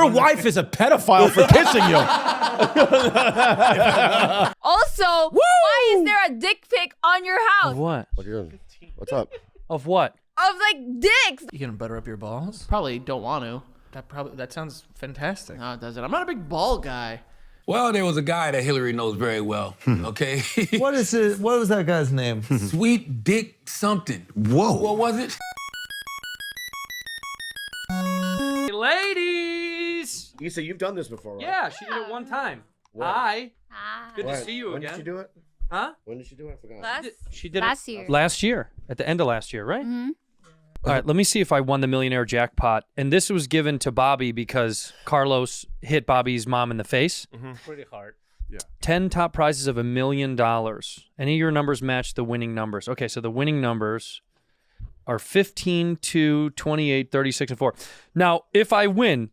Your wife is a pedophile for kissing you. Also, why is there a dick pic on your house? Of what? What are you doing? What's up? Of what? Of like dicks. You gonna butter up your balls? Probably don't want to. That sounds fantastic. No, it doesn't. I'm not a big ball guy. Well, there was a guy that Hillary knows very well, okay? What is it? What was that guy's name? Sweet Dick something. Whoa. What was it? Ladies! You say you've done this before, right? Yeah, she did it one time. Hi. Good to see you When again. did she do it? Huh? When did she do it? I forgot. She did Last it year. last year, at the end of last year, right? All right, let me see if I won the millionaire jackpot. And this was given to Bobby because Carlos hit Bobby's mom in the face. Pretty hard. 10 top prizes of $1 million. Any of your numbers match the winning numbers. Okay, so the winning numbers are 15, 2, 28, 36, and 4. Now, if I win,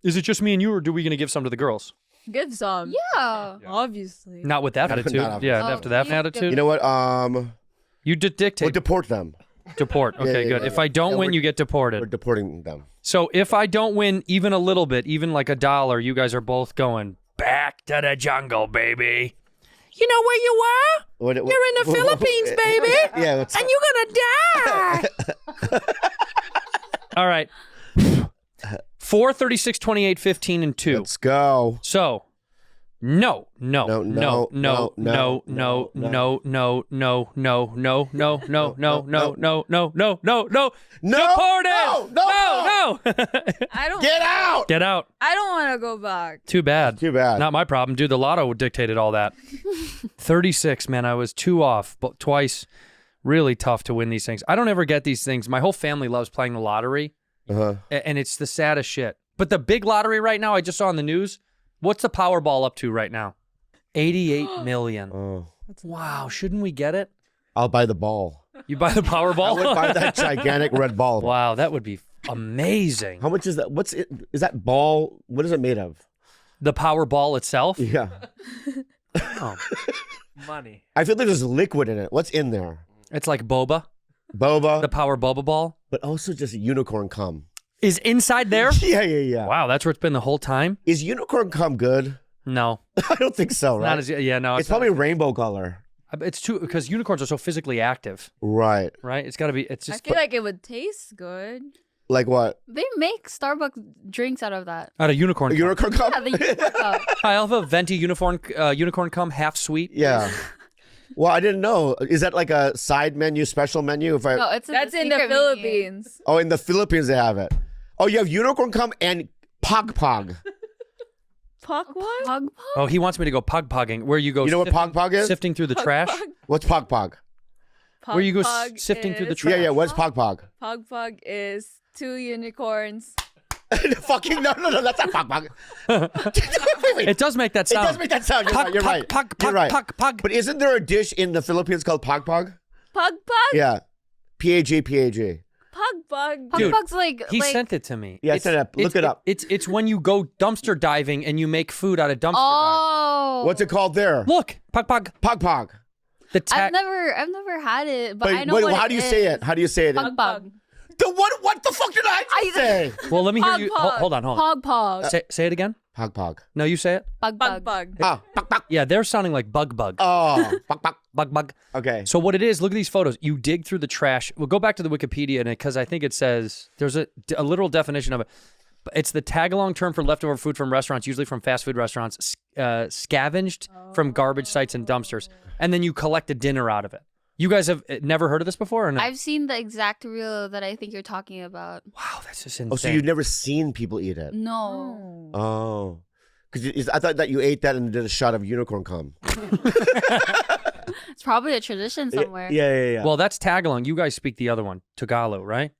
is it just me and you, or are we going to give some to the girls? Give some. Yeah. Obviously. Not with that attitude. Not obviously. Yeah, after that attitude. You know what? You dictate. We'll deport them. Deport. Okay, good. If I don't win, you get We're deported. deporting them. So if I don't win even a little bit, even like $1, you guys are both going back to the jungle, baby. You know where you were? You're in the Philippines, baby. Yeah. And you're gonna die. All right. 4, 36, 28, 15, and 2. Let's go. So, no, deported. No. I don't. Get out. Get out. I don't want to go back. Too bad. Too bad. Not my problem. Dude, the lotto dictated all that. 36, man. I was 2 off, but twice. Really tough to win these things. I don't ever get these things. My whole family loves playing the lottery, and it's the saddest shit. But the big lottery right now, I just saw on the news, what's the Powerball up to right now? 88 million. Oh. Wow, shouldn't we get it? I'll buy the ball. You buy the Powerball? I would buy that gigantic red ball. Wow, that would be amazing. How much is that? What's it? Is that ball? What is it made of? The Powerball itself? Yeah. Oh. Money. I feel like there's liquid in it. What's in there? It's like boba, Boba. the Power Boba Ball. But also just unicorn cum. Is inside there? Yeah. Wow, that's where it's been the whole time? Is unicorn cum good? No. I don't think so, right? Not as, yeah, no. It's not probably as- rainbow color. It's too, because unicorns are so physically active, Right. right? It's got to be, it's I just feel like it would taste good. Like what? They make Starbucks drinks out of that. out of unicorn. A unicorn cum? Yeah, the unicorn cup. I'll have a venti unicorn cum half sweet. Yeah. Well, I didn't know. Is that like a side menu, special menu? If I No, it's That's in the secret menu. Philippines. Oh, in the Philippines they have it. Oh, you have unicorn cum and pog pog. Pog what? Pug pug? Oh, he wants me to go pug pugging, where you go. You know what pog pog is? Sifting through the trash. What's pog pog? Where you go Pog sifting through the is- trash. Yeah. What's pog pog? Pog pog is 2 unicorns. Fucking no, that's not pog pog. Wait. It does make that It sound. does make that sound. You're Pug, right. You're pug, right. pug, You're pug, right. pug, pug. But isn't there a dish in the Philippines called pog pog? Pug pug? Yeah. P-A-G. Pug pug. Pug Dude, pug's like He like, sent it to me. Yeah, It's- send it up. Look it's- it up. It's when you go dumpster diving and you make food out of dumpster diving. Oh. What's it called there? Look, pug pug. Pog pog. The I've never had it, but Wait, I know what how do you it say is. it? How do you say it? Pug pug. What the fuck did I just say? Well, let me hear Pog you. pog. Hold on. Pog pog. Say it again. Pog pog. No, you say it. Pug Pug pug. pug. Ah, pog pog. Yeah, they're sounding like bug. Oh, pog pog. Bug. Okay. So what it is, look at these photos. You dig through the trash. We'll go back to the Wikipedia because I think it says there's a literal definition of it. It's the tag-along term for leftover food from restaurants, usually from fast food restaurants, scavenged from garbage sites and dumpsters, and then you collect a dinner out of it. You guys have never heard of this before, or no? I've seen the exact reel that I think you're talking about. Wow, that's just insane. Oh, so you've never seen people eat it? No. Oh. Because I thought that you ate that and did a shot of unicorn cum. It's probably a tradition somewhere. Yeah. Well, that's tag-along. You guys speak the other one, Tagalog, right?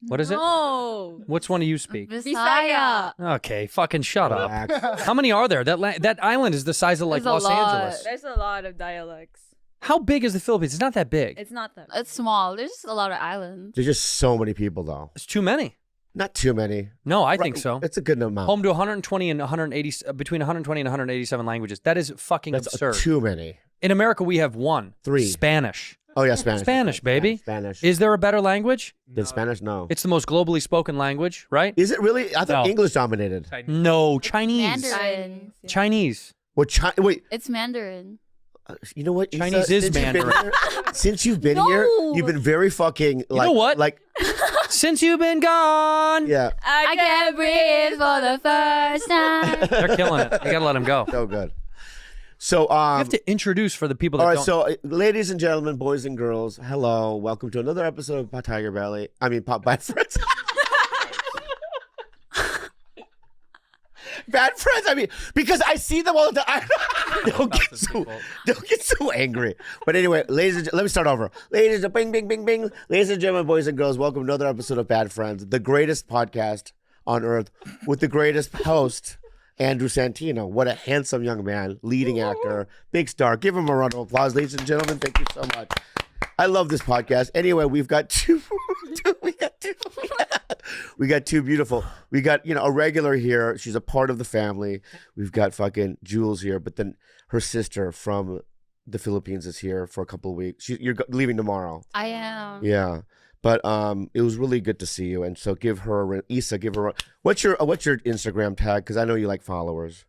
What is it? No. Which one do you speak? Visaya. Okay, fucking shut up. Relax. How many are there? That island is the size of like There's a Los lot. Angeles. There's a lot of dialects. How big is the Philippines? It's not that big. It's not that. It's small. There's just a lot of islands. There's just so many people, though. It's too many. Not too many. No, I think so. It's a good amount. Home to 120 and 180, between 120 and 187 languages. That is fucking That's absurd. too many. In America, we have 1. 3. Spanish. Oh yeah, Spanish. Spanish, baby. Spanish. Is there a better language? Than Spanish? No. It's the most globally spoken language, right? Is it really? I thought No. English dominated. No, Chinese. Mandarin. Chinese. Well, wait. It's Mandarin. You know what? Chinese Issa, is since you've been Mandarin. here- Since you've been here, No. you've been very fucking like. know what? Like, Since you've been gone. yeah, I can't breathe for the first time. They're killing it. You gotta let them go. so good. So, You have to introduce for the people that all right, don't. so ladies and gentlemen, boys and girls, hello, welcome to another episode of Tiger Belly. I mean, Bad Friends. Bad Friends. I mean, because I see them all the time. don't get so angry. But anyway, let me start over. Ladies and bing, bing, bing, bing. Ladies and gentlemen, boys and girls, welcome to another episode of Bad Friends, the greatest podcast on earth with the greatest host. Andrew Santino. What a handsome young man, leading actor, big star. Give him a round of applause, ladies and gentlemen. Thank you so much. I love this podcast. Anyway, we've got two. We got two beautiful. We got a regular here. She's a part of the family. We've got fucking Jules here, but then her sister from the Philippines is here for a couple of weeks. You're leaving tomorrow. I am. Yeah. But it was really good to see you, and so give her Issa. Give her what's your Instagram tag? Because I know you like followers.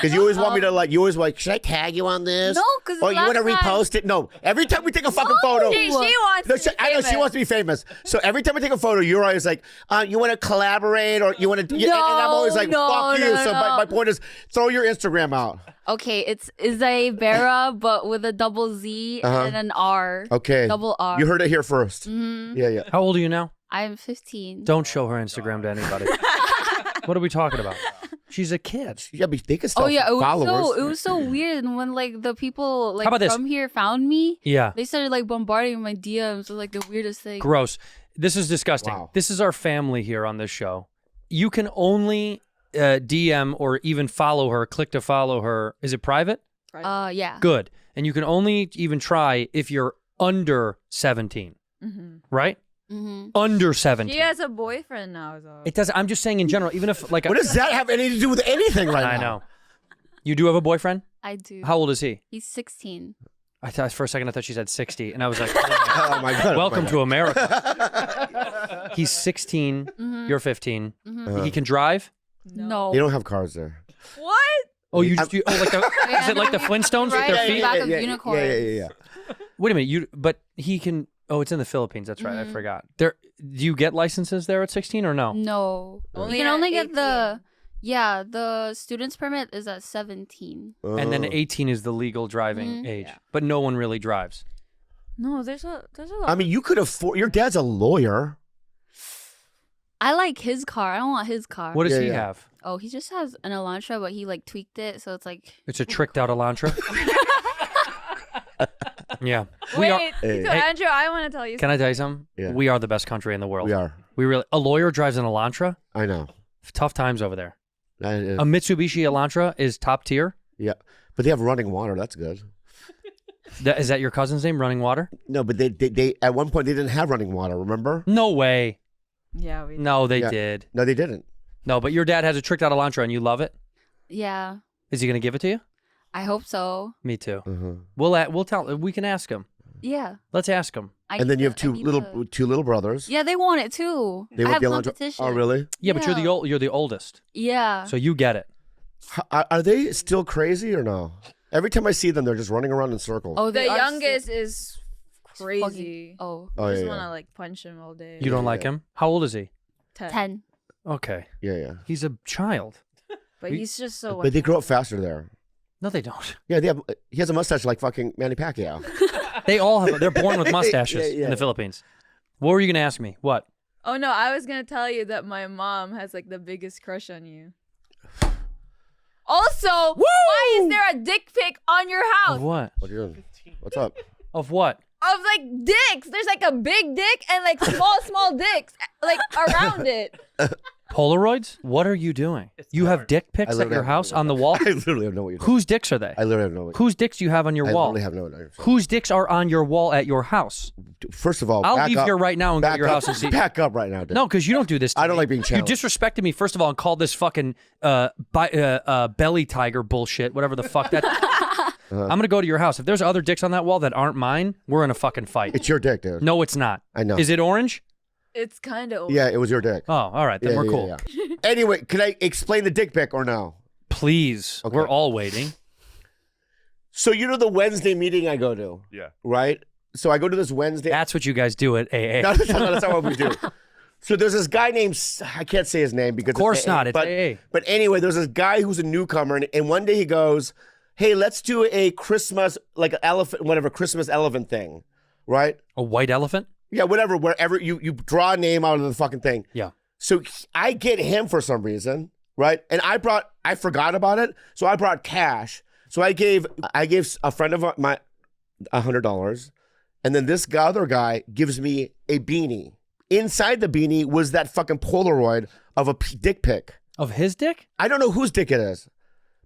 Because you always want me to like. You always like. Should I tag you on this? No, because or you want to repost it? No. Every time we take a fucking photo. She wants No, to be I know she famous. wants to be famous. So every time we take a photo, you're always like, you want to collaborate or you want to. and I'm always like, fuck you. So my point is, throw your Instagram out. Okay, it's Isabera, but with a double Z and an R. Okay. Double R. You heard it here 1st. Yeah, yeah. How old are you now? I'm 15. Don't show her Instagram to anybody. What are we talking about? She's a kid. Yeah, but they can still Oh yeah, followers. it was so weird. And when like the people How about this? from here found me, Yeah. they started like bombarding my DMs with like the weirdest thing. Gross. This is disgusting. Wow. This is our family here on this show. You can only DM or even follow her, click to follow her. Is it private? Yeah. Good. And you can only even try if you're under 17. Right? Mm-hmm. Under 17. She has a boyfriend now, though. It does. I'm just saying in general, even if like What does that have anything to do with anything right now? I know. You do have a boyfriend? I do. How old is he? He's 16. I thought for a second I thought she said 60, and I was like, Oh my god! "Welcome to America." He's 16. You're 15. He can drive. No. You don't have cars there. What? Oh, you just like the is it like the Flintstones with Right, their yeah, feet? back of unicorns. Yeah. Wait a minute, but he can. Oh, it's in the Philippines. That's right. I forgot. There, do you get licenses there at 16 or no? No. Only You can at only get 18. the student's permit is at 17. And then 18 is the legal driving age, but no one really drives. No, there's a lot. I mean, you could afford. Your dad's a lawyer. I like his car. I don't want his car. What does Yeah, he yeah. have? Oh, he just has an Elantra, but he like tweaked it, so it's like It's a tricked out Elantra. Yeah, Wait, Hey. so Andrew, I want to tell you Can I tell you something? Yeah. We are the best country in the world. We are. We really. A lawyer drives an Elantra. I know. Tough times over there. That is- A Mitsubishi Elantra is top tier. yeah, but they have running water. That's good. Is that your cousin's name? Running Water? No, but they at one point they didn't have running water. Remember? No way. Yeah, we No, they Yeah. did. No, they didn't. No, but your dad has a tricked out Elantra and you love it. yeah. Is he going to give it to you? I hope so. Me too. Uh-huh. We'll tell. We can ask him. Yeah. Let's ask him. And then you have two little brothers. Yeah, they want it too. They I want have the Elantra. competition. Oh, really? Yeah, but you're the oldest, Yeah. so you get it. Are they still crazy or no? Every time I see them, they're just running around in circles. Oh, The they are youngest so- is crazy. Oh, Oh, I yeah, just yeah. want to like punch him all day. You don't like him? How old is he? 10. Okay, Yeah. he's a child. But he's just so. But they grow up faster there. No, they don't. Yeah, he has a mustache like fucking Manny Pacquiao. They all have. They're born with mustaches Yeah. in the Philippines. What were you gonna ask me? What? Oh no, I was gonna tell you that my mom has like the biggest crush on you. Also, why is there a dick pic on your house? Of what? What are you doing? What's up? Of what? Of like dicks. There's like a big dick and like small dicks like around it. Polaroids? What are you doing? You have dick pics at literally your have house no on the wall? I literally have no idea. Whose dicks are they? I literally have no idea. Whose dicks do you have on your I wall? literally have no idea. Whose dicks are on your wall at your house? First of all, I'll back leave up. here right now and go to Back your up. house and see. Back up right now, dude. No, because you don't do this. To I don't me. like being You challenged. disrespected me first of all and called this fucking belly tiger bullshit, whatever the fuck that. I'm gonna go to your house. If there's other dicks on that wall that aren't mine, we're in a fucking fight. It's your dick, dude. No, it's not. I know. Is it orange? It's kind of. Yeah, it was your dick. Oh, all right. Then Yeah, we're yeah, cool. yeah. Anyway, can I explain the dick pic or no? Please. Okay. We're all waiting. So you know the Wednesday meeting I go to? Yeah. Right? So I go to this Wednesday. That's what you guys do at AA. No, that's not what we do. So there's this guy named, I can't say his name because Of course not. It's but, AA. But anyway, there's this guy who's a newcomer, and one day he goes, hey, let's do a Christmas, like an elephant, whatever, Christmas elephant thing, right? A white elephant? Yeah, whatever, wherever you draw a name out of the fucking thing. Yeah. So I get him for some reason, right? And I forgot about it, so I brought cash. So I gave a friend of mine $100, and then this other guy gives me a beanie. Inside the beanie was that fucking Polaroid of a dick pic. Of his dick? I don't know whose dick it is,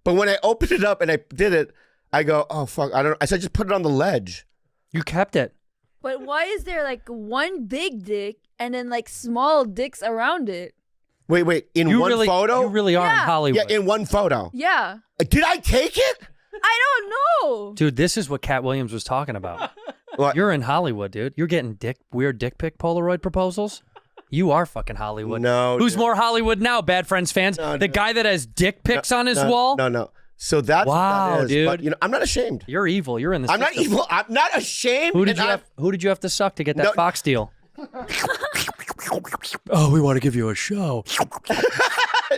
but when I opened it up and I did it, I go, oh fuck, I don't. I said just put it on the ledge. You kept it. But why is there like one big dick and then like small dicks around it? Wait, in You one really, photo? You really are in Yeah. Hollywood. Yeah, in one photo. Yeah. Did I take it? I don't know. Dude, this is what Cat Williams was talking about. What? You're in Hollywood, dude. You're getting weird dick pic Polaroid proposals. You are fucking Hollywood. No. Who's dude. more Hollywood now, Bad Friends fans? No, the dude. guy that has dick pics on his No, wall? No. So that's Wow, what that is. dude. But, I'm not ashamed. You're evil. You're in the I'm not system. evil. I'm not ashamed. Who did and you have to suck to get that No. Fox deal? Oh, we want to give you a show.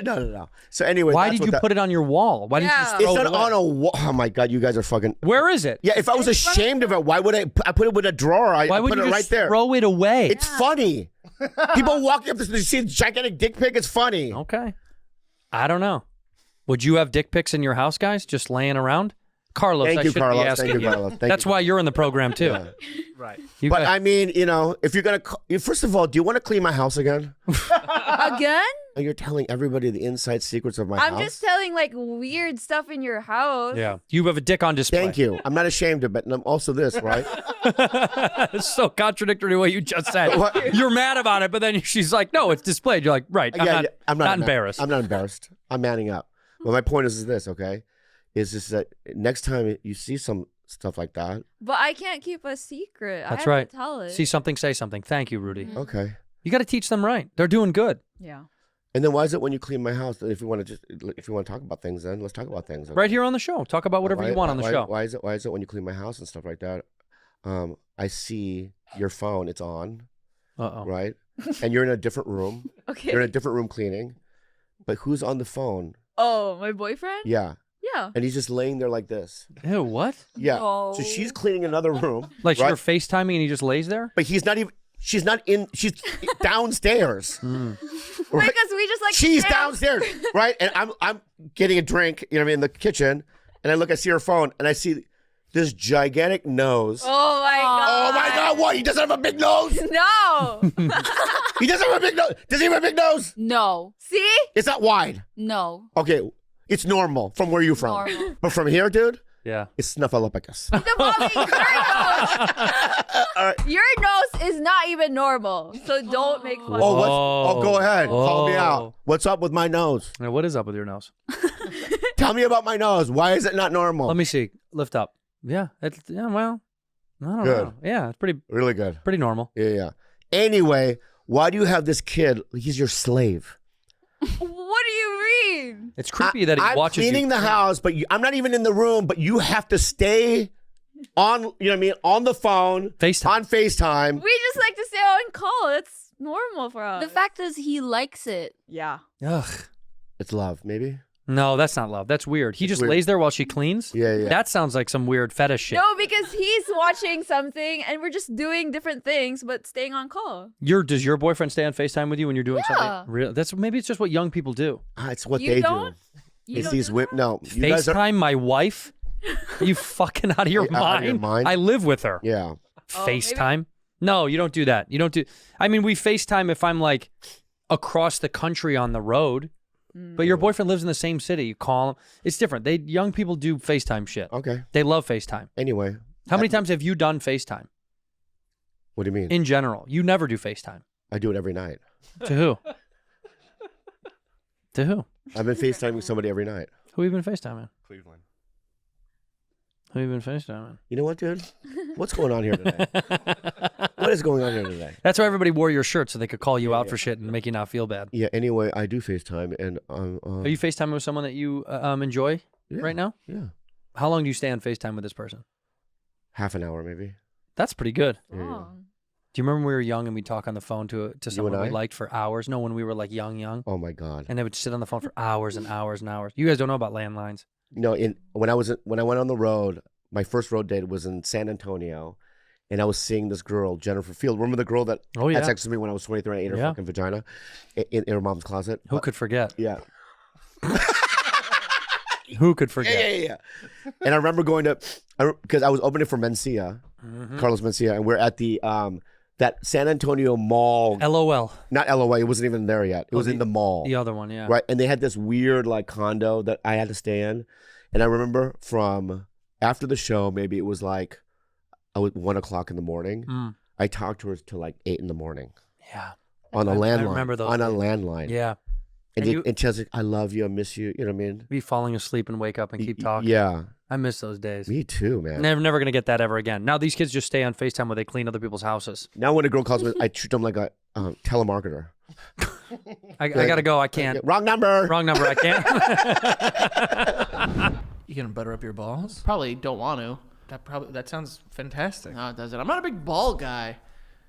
No. So anyway, Why that's did what you that- put it on your wall? Why didn't you just Yeah. throw It's it not away? on a wall. Oh my god, you guys are fucking. Where is it? Yeah, if I was ashamed of it, why would I put it with a drawer? I Why would put you it just right there. throw it away? It's funny. People walking up the street, you see a gigantic dick pic. It's funny. Okay. I don't know. Would you have dick pics in your house, guys, just laying around? Carlos, Thank I you, shouldn't Carlos. be asking Thank you, you. Carlos. Thank That's you. why you're in the program too. Yeah. Right. You But guys- I mean, if you're gonna, first of all, do you want to clean my house again? Again? You're telling everybody the inside secrets of my I'm house. just telling like weird stuff in your house. yeah, you have a dick on display. Thank you. I'm not ashamed of it, and I'm also this, right? It's so contradictory to what you just said. What? You're mad about it, but then she's like, "No, it's displayed." You're like, "Right, I'm not embarrassed." I'm not embarrassed. I'm manning up. But my point is this, okay? Is just that next time you see some stuff like that, But I can't keep a secret. I That's have right. to tell it. See something, say something. Thank you, Rudy. okay. You got to teach them right. They're doing good. Yeah. And then why is it when you clean my house? If you want to talk about things, then let's talk about things. Okay? Right here on the show. Talk about whatever you want on the show. Why is it when you clean my house and stuff like that? I see your phone. It's on, Uh-oh. right? And you're in a different room. Okay. You're in a different room cleaning. But who's on the phone? Oh, my boyfriend? Yeah. Yeah. And he's just laying there like this. Ew, what? Yeah. No. So she's cleaning another room. Like right? you're FaceTiming and he just lays there? But he's not even. She's not in. She's downstairs. Right? Because we just like She's stand- downstairs, right? And I'm getting a drink, you know what I mean, in the kitchen, and I see her phone, and I see this gigantic nose. Oh my god. Oh my god! What? He doesn't have a big nose. No. He doesn't have a big nose. Does he have a big nose? No. See? It's not wide. No. Okay, it's normal from where you're from. Normal. But from here, dude, Yeah. it's snuffleupagus. The mommy, your nose is not even normal. So don't make fun. Oh, Whoa. go ahead. Call me Whoa. out. What's up with my nose? Now, what is up with your nose? Tell me about my nose. Why is it not normal? Let me see. Lift up. Yeah. Well, I don't Good. know. Yeah, it's pretty Really good. normal. Yeah. Anyway, why do you have this kid? He's your slave. What do you mean? It's creepy that he I'm watches cleaning you. the house, but I'm not even in the room. But you have to stay on. You know what I mean? On the phone, FaceTime. on FaceTime. We just like to stay on call. That's normal for us. The fact is, he likes it. Yeah. Ugh. It's love, maybe. No, that's not love. That's weird. He just weird. lays there while she cleans? Yeah. That sounds like some weird fetish shit. No, because he's watching something and we're just doing different things, but staying on call. Does your boyfriend stay on FaceTime with you when you're doing Yeah. something? Really? Maybe it's just what young people do. It's what You they don't? do. You It's don't these do whip. that? No, you guys are. FaceTime my wife? Are you fucking out of your Out of your mind? mind? I live with her. Yeah. Oh, maybe- FaceTime? No, you don't do that. You don't do. I mean, we FaceTime if I'm like across the country on the road. But your boyfriend lives in the same city. You call him. It's different. Young people do FaceTime shit. Okay. They love FaceTime. Anyway, How many times have you done FaceTime what do you mean? in general? You never do FaceTime. I do it every night. To who? To who? I've been FaceTiming somebody every night. Who have you been FaceTiming? Cleveland. Who have you been FaceTiming? You know what, dude? What's going on here today? What is going on here today? That's why everybody wore your shirt so they could call you out for shit and make you not feel bad. Yeah. Anyway, I do FaceTime, and Are you FaceTiming with someone that you enjoy right now? Yeah. How long do you stay on FaceTime with this person? Half an hour, maybe. That's pretty good. Long. Do you remember when we were young and we'd talk on the phone to someone we I? liked for hours? No, when we were like young. Oh my God. And they would sit on the phone for hours and hours and hours. You guys don't know about landlines. No, when I went on the road, my first road date was in San Antonio, and I was seeing this girl, Jennifer Field. Remember the girl that had sex with me when I was 23 and I ate her fucking vagina in her mom's closet? Who could forget? Yeah. Who could forget? Yeah. And I remember going to, because I was opening for Mencia, Carlos Mencia, and we're at the that San Antonio mall. LOL. Not LOL. It wasn't even there yet. It was in the mall. The other one, yeah. Right, and they had this weird like condo that I had to stay in, and I remember from after the show, maybe it was like 1 o'clock in the morning. I talked to her till like 8 in the morning. Yeah. On a landline. I remember those. On a landline. Yeah. And she was like, I love you, I miss you. You know what I mean? Be falling asleep and wake up and keep talking. Yeah. I miss those days. Me too, man. Never going to get that ever again. Now these kids just stay on FaceTime where they clean other people's houses. Now when a girl calls me, I treat them like a telemarketer. I got to go. I can't. Wrong number. Wrong number. I can't. You gonna butter up your balls? Probably don't want to. That sounds fantastic. No, it doesn't. I'm not a big ball guy.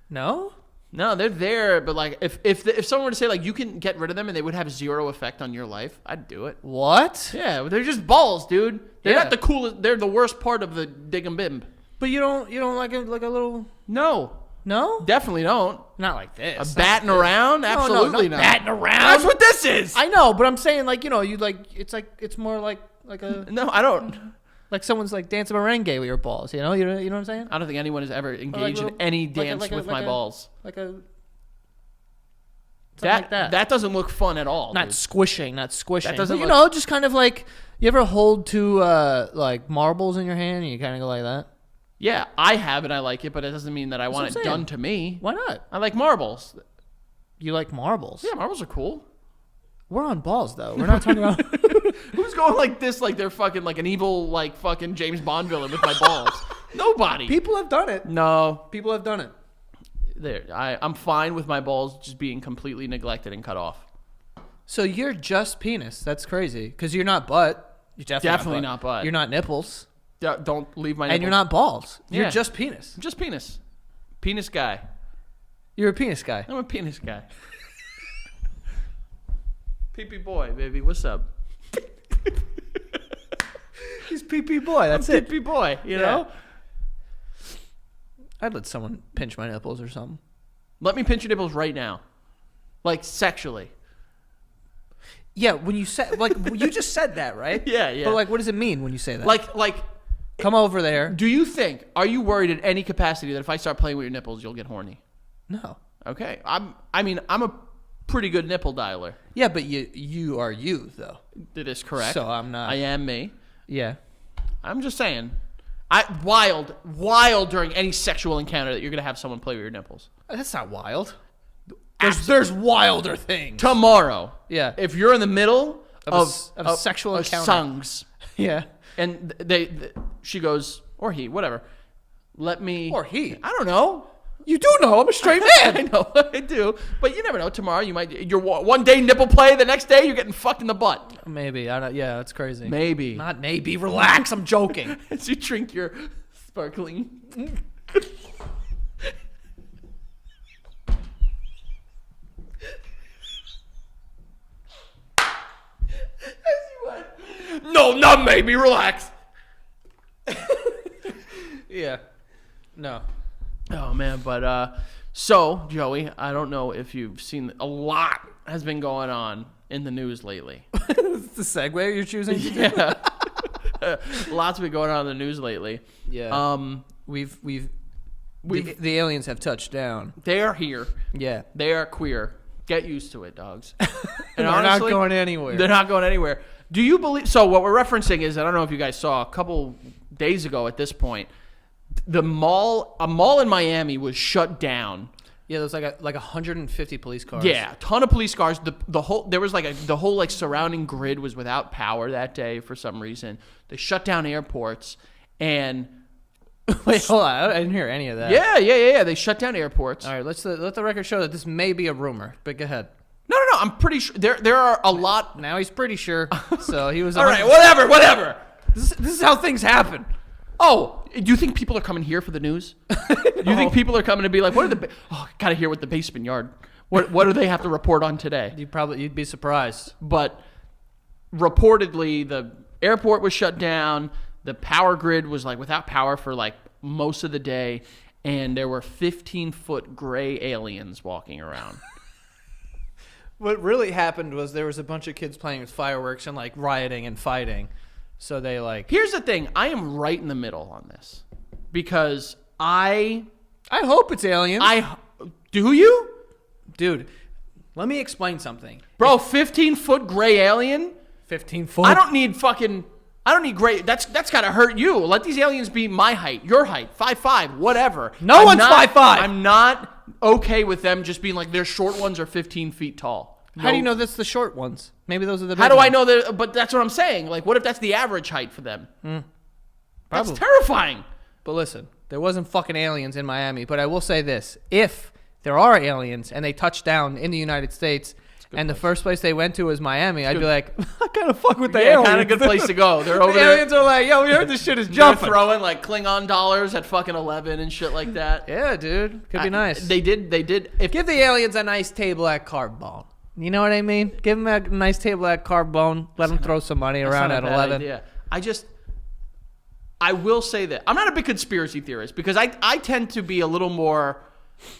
No? No, they're there, but like if someone were to say like you can get rid of them and they would have zero effect on your life, I'd do it. What? Yeah, they're just balls, dude. They're Yeah. not the coolest. They're the worst part of the dig and bimb. But you don't like a little. No, definitely don't. Not like this. A batting around? Absolutely not not. batting around. That's what this is. I know, but I'm saying like you like it's more like a No, I don't. like someone's like dancing merengue with your balls. You know what I'm saying? I don't think anyone has ever engaged little- in any like a- dance like a- with like my a- balls. Like a something like that. doesn't look fun at all. Not dude. squishing. That But, doesn't you look- know, just kind of like you ever hold two like marbles in your hand and you kind of go like that. Yeah, I have and I like it, but it doesn't mean that I want what it I'm done saying. to me. Why not? I like marbles. You like marbles? Yeah, marbles are cool. We're on balls though. We're not talking about. Who's going like this, like they're fucking like an evil, like fucking James Bond villain with my balls? Nobody. People have done it. No. People have done it. There, I'm fine with my balls just being completely neglected and cut off. So you're just penis. That's crazy. Because you're not butt. You're Definitely not butt. You're not nipples. Don't leave my And you're nipples. not balls. You're Yeah. just penis. I'm just penis. Penis guy. You're a penis guy. I'm a penis guy. Pee-pee boy, baby. What's up? He's pee-pee boy. That's it. Pee-pee boy, you know? I'd let someone pinch my nipples or something. Let me pinch your nipples right now. Like sexually. Yeah, when you said like you just said that, right? Yeah. But like, what does it mean when you say that? Like, come over there. do you think, are you worried in any capacity that if I start playing with your nipples, you'll get horny? No. Okay. I'm a pretty good nipple dialer. Yeah, but you are you though. That is correct. So I'm not. I am me. Yeah. I'm just saying. Wild during any sexual encounter that you're gonna have someone play with your nipples. That's not wild. There's wilder things. Tomorrow. Yeah. If you're in the middle Of a sexual encounter. songs, Yeah. and she goes, or he, whatever. Let me. Or he. I don't know. You do know I'm a straight man. I know, I do. But you never know. Tomorrow you might. Your one day nipple play, the next day you're getting fucked in the butt. Maybe. I don't. Yeah, that's crazy. Maybe. Not maybe. Relax. I'm joking. As you drink your sparkling. No, not maybe. Relax. Yeah. No. Oh man, but so Joey, I don't know if you've seen, a lot has been going on in the news lately. It's the segue you're choosing. Yeah, lots been going on in the news lately. Yeah. We've the aliens have touched down. They are here. Yeah. They are queer. Get used to it, dogs. And They're honestly, not going anywhere. They're not going anywhere. Do you believe? So what we're referencing is, I don't know if you guys saw a couple days ago at this point, a mall in Miami was shut down. Yeah, there was like 150 police cars. Yeah, a ton of police cars. The whole surrounding grid was without power that day for some reason. They shut down airports, And Wait, hold on. I didn't hear any of that. yeah. They shut down airports. All right, let the record show that this may be a rumor, but go ahead. No. I'm pretty sure there are a lot. Now he's pretty sure. So he was. All right, whatever. This is how things happen. Oh, do you think people are coming here for the news? Do you think people are coming to be like, what are the? Gotta hear what the basement yard. What do they have to report on today? You'd be surprised. But reportedly, the airport was shut down. The power grid was like without power for like most of the day, and there were 15-foot gray aliens walking around. What really happened was there was a bunch of kids playing with fireworks and like rioting and fighting. So they like. Here's the thing: I am right in the middle on this because I hope it's aliens. Do you, dude? Let me explain something, bro. 15-foot gray alien. 15 foot. I don't need gray. That's gotta hurt you. Let these aliens be my height, your height, 5'5", whatever. No one's 5'5". I'm not okay with them just being like their short ones are 15 feet tall. How do you know that's the short ones? Maybe those are the big How do I ones. know that? But that's what I'm saying. Like, what if that's the average height for them? That's Probably. terrifying. But listen, there wasn't fucking aliens in Miami. But I will say this. If there are aliens and they touch down in the United States and the first place they went to was Miami, I'd be like, I gotta fuck with the aliens. Kind of good place to go. They're over The there. aliens are like, yo, we heard this shit is They're jumping. throwing like Klingon dollars at fucking 11 and shit like that. Yeah, dude. Could be nice. They did. Give the aliens a nice table at Carbone. You know what I mean? Give them a nice table at Carbone. Let them throw some money around at 11. Yeah. I will say that I'm not a big conspiracy theorist because I tend to be a little more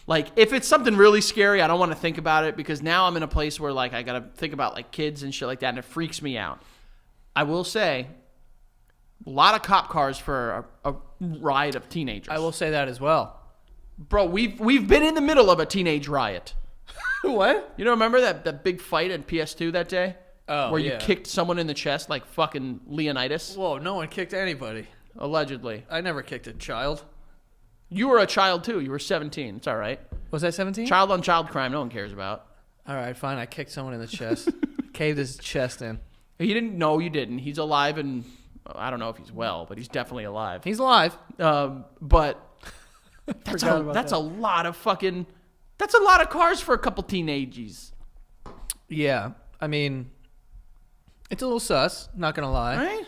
like if it's something really scary, I don't want to think about it because now I'm in a place where like I got to think about like kids and shit like that and it freaks me out. I will say a lot of cop cars for a riot of teenagers. I will say that as well. Bro, we've been in the middle of a teenage riot. What? You don't remember that big fight at PS2 that day? Oh, where yeah. you kicked someone in the chest like fucking Leonidas? Whoa, no one kicked anybody. Allegedly. I never kicked a child. You were a child too. You were 17. It's all right. Was I 17? Child on child crime, no one cares about. All right, fine. I kicked someone in the chest. Caved his chest in. He didn't. No, you didn't. He's alive and I don't know if he's well, but he's definitely alive. He's alive. But that's that. a lot of fucking. That's a lot of cars for a couple teenagers. Yeah. I mean, it's a little sus, not going to lie. Right?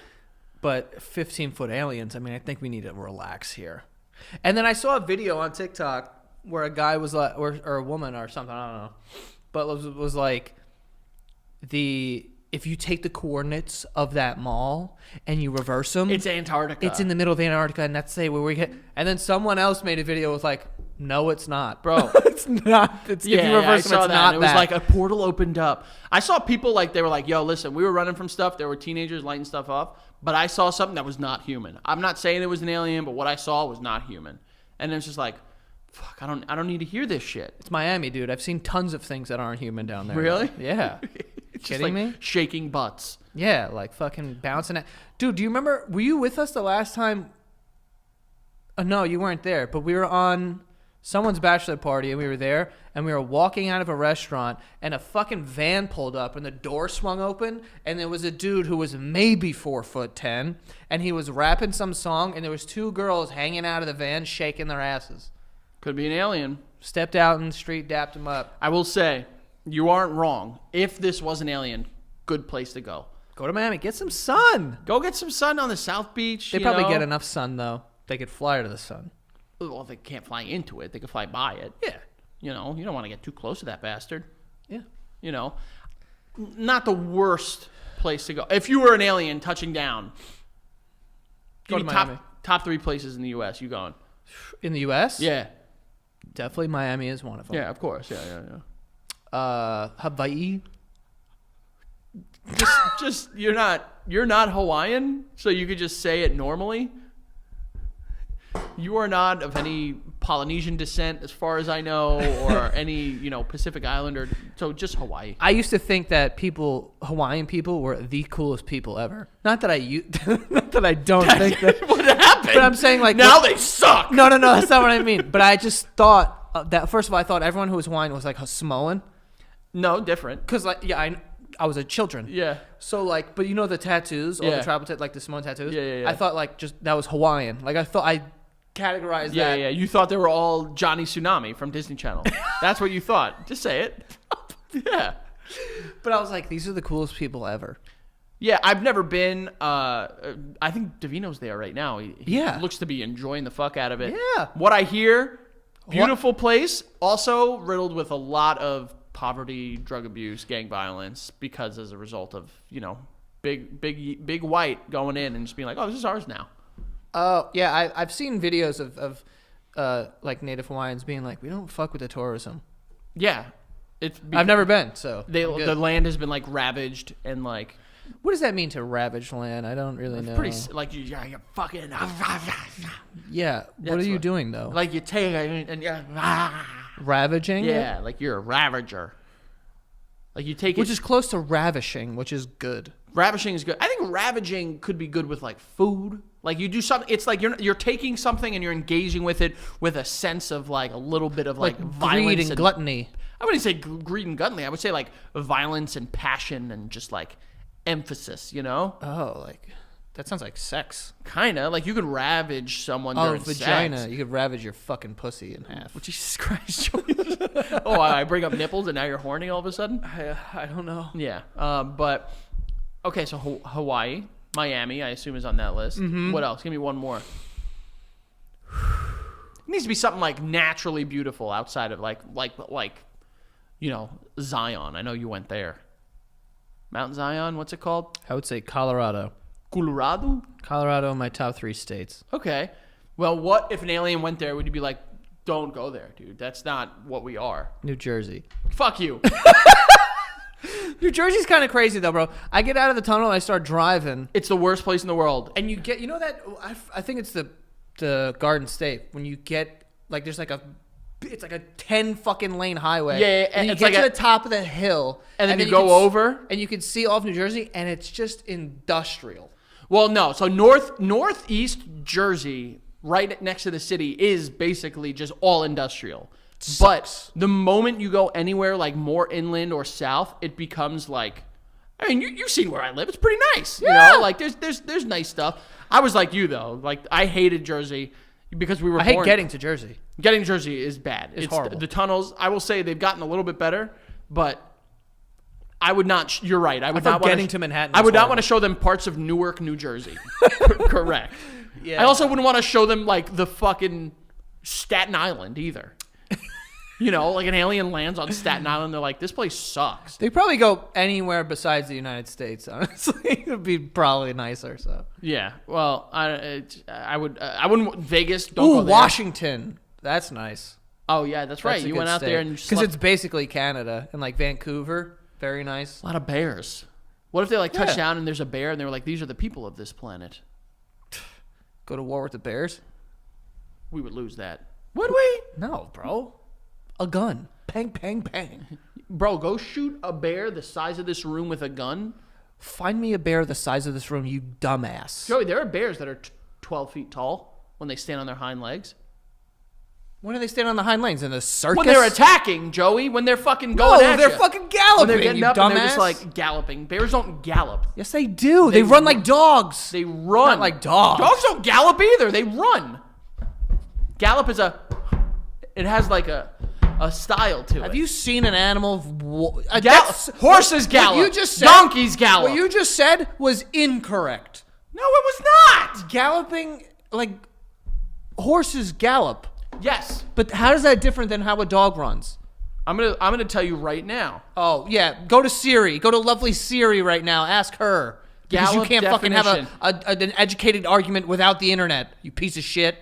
But 15-foot aliens, I mean, I think we need to relax here. And then I saw a video on TikTok where a guy was like, or a woman or something, I don't know. But it was like, if you take the coordinates of that mall and you reverse them. It's Antarctica. It's in the middle of Antarctica, and that's where we get. And then someone else made a video with like, no, it's not, bro. It's not. It's, if you reverse them, it's not It was like a portal opened up. I saw people like they were like, "Yo, listen, we were running from stuff. There were teenagers lighting stuff up, but I saw something that was not human. I'm not saying it was an alien, but what I saw was not human." And it was just like, "Fuck, I don't need to hear this shit." It's Miami, dude. I've seen tons of things that aren't human down there. Really? Yeah. It's Kidding just like me? shaking butts. Yeah, like fucking bouncing it. Dude, do you remember, were you with us the last time? No, you weren't there, but we were on someone's bachelor party and we were there and we were walking out of a restaurant and a fucking van pulled up and the door swung open and there was a dude who was maybe 4'10" and he was rapping some song and there was two girls hanging out of the van shaking their asses. Could be an alien. Stepped out in the street, dapped him up. I will say, you aren't wrong. If this was an alien, good place to go. Go to Miami, get some sun. Go get some sun on the South Beach. They probably get enough sun though. They could fly to the sun. Well, they can't fly into it. They can fly by it. Yeah. You know, you don't want to get too close to that bastard. Yeah. You know, not the worst place to go. If you were an alien touching down, Go give to me Miami. top 3 places in the U.S. You going? In the U.S.? Yeah. Definitely Miami is one of them. Yeah, of course. Yeah. Hawaii. Just you're not Hawaiian, so you could just say it normally. You are not of any Polynesian descent, as far as I know, or any Pacific Islander. So just Hawaii. I used to think that Hawaiian people, were the coolest people ever. Not that not that I don't think that. What happened? But I'm saying like now they suck. No, that's not what I mean. But I just thought that first of all, I thought everyone who was Hawaiian was like Samoan. No, different. Cause like I was a children. Yeah. So like, but you know the tattoos, all Yeah. the tribal like the Samoan tattoos. Yeah. I thought like just that was Hawaiian. Like I thought I categorized that. Yeah. You thought they were all Johnny Tsunami from Disney Channel. That's what you thought. Just say it. Yeah. But I was like, these are the coolest people ever. Yeah, I've never been. I think Davino's there right now. He looks to be enjoying the fuck out of it. Yeah. What I hear, beautiful place, also riddled with a lot of poverty, drug abuse, gang violence, because as a result of, big white going in and just being like, oh, this is ours now. Oh, yeah, I've seen videos of like Native Hawaiians being like, we don't fuck with the tourism. Yeah. I've never been, so the land has been like ravaged and like. What does that mean to ravage land? I don't really know. Pretty like you're fucking. Yeah. What are you doing though? Like you take it and you're ravaging? Yeah, like you're a ravager. Like you take which is close to ravishing, which is good. Ravishing is good. I think ravaging could be good with like food. Like you do something. It's like you're taking something and you're engaging with it with a sense of like a little bit of like violence greed and gluttony. I wouldn't say greed and gluttony. I would say like violence and passion and just like emphasis, Oh, like that sounds like sex. Kinda like you could ravage someone during vagina. sex. You could ravage your fucking pussy in half. Oh, Jesus Christ, Joey. Oh, I bring up nipples and now you're horny all of a sudden? I don't know. Yeah. But okay, so Hawaii, Miami, I assume is on that list. Mm-hmm. What else? Give me one more. It needs to be something like naturally beautiful outside of like Zion. I know you went there. Mount Zion, what's it called? I would say Colorado. Colorado? Colorado in my top 3 states. Okay. Well, what if an alien went there? Would you be like, don't go there, dude? That's not what we are. New Jersey. Fuck you. New Jersey's kind of crazy though, bro. I get out of the tunnel and I start driving. It's the worst place in the world. And you get, that, I think it's the Garden State. When you get, like, there's like it's like a 10 fucking lane highway. Yeah, and you it's get like to the top of the hill. And then you go over. And you can see all of New Jersey, and it's just industrial. Well, no. So northeast Jersey, right next to the city, is basically just all industrial. But the moment you go anywhere like more inland or south, it becomes like, I mean, you've seen where I live. It's pretty nice. Yeah. Like there's nice stuff. I was like you though. Like I hated Jersey because we were. I hate getting to Jersey. Getting to Jersey is bad. It's horrible. The tunnels, I will say they've gotten a little bit better, but I would not. You're right. I would thought not want getting to Manhattan I was would not horrible. want to show them parts of Newark, New Jersey. Correct. Yeah. I also wouldn't want to show them like the fucking Staten Island either. Like an alien lands on Staten Island, they're like, this place sucks. They probably go anywhere besides the United States. Honestly, it would be probably nicer. So Yeah. Well, I wouldn't. Vegas. Don't go there. Washington. That's nice. Oh yeah, that's right. That's a You good went out state. there and because it's basically Canada and like Vancouver. Very nice. a lot of bears. What if they like touch Yeah. down and there's a bear and they were like, these are the people of this planet? Go to war with the bears? We would lose that. Would we? No, bro. A gun. Bang, bang, bang. Bro, go shoot a bear the size of this room with a gun. Find me a bear the size of this room, you dumbass. Joey, there are bears that are 12 feet tall when they stand on their hind legs. When do they stand on the hind legs? In a circus? When they're attacking, Joey. When they're fucking going at they're ya. fucking When galloping, they're getting you up dumbass. and they're just like galloping. Bears don't gallop. Yes, they do. They run like dogs. They run. Not like dogs. Dogs don't gallop either. They run. Gallop is it has like a style to it. Have you seen an animal? Horses gallop. What you just said, Donkeys gallop. What you just said was incorrect. No, it was not. Galloping, like, horses gallop. Yes. But how is that different than how a dog runs? I'm gonna tell you right now. Oh, yeah. Go to Siri. Go to lovely Siri right now. Ask her. Because Gallop you can't fucking have definition. an educated argument without the internet, you piece of shit.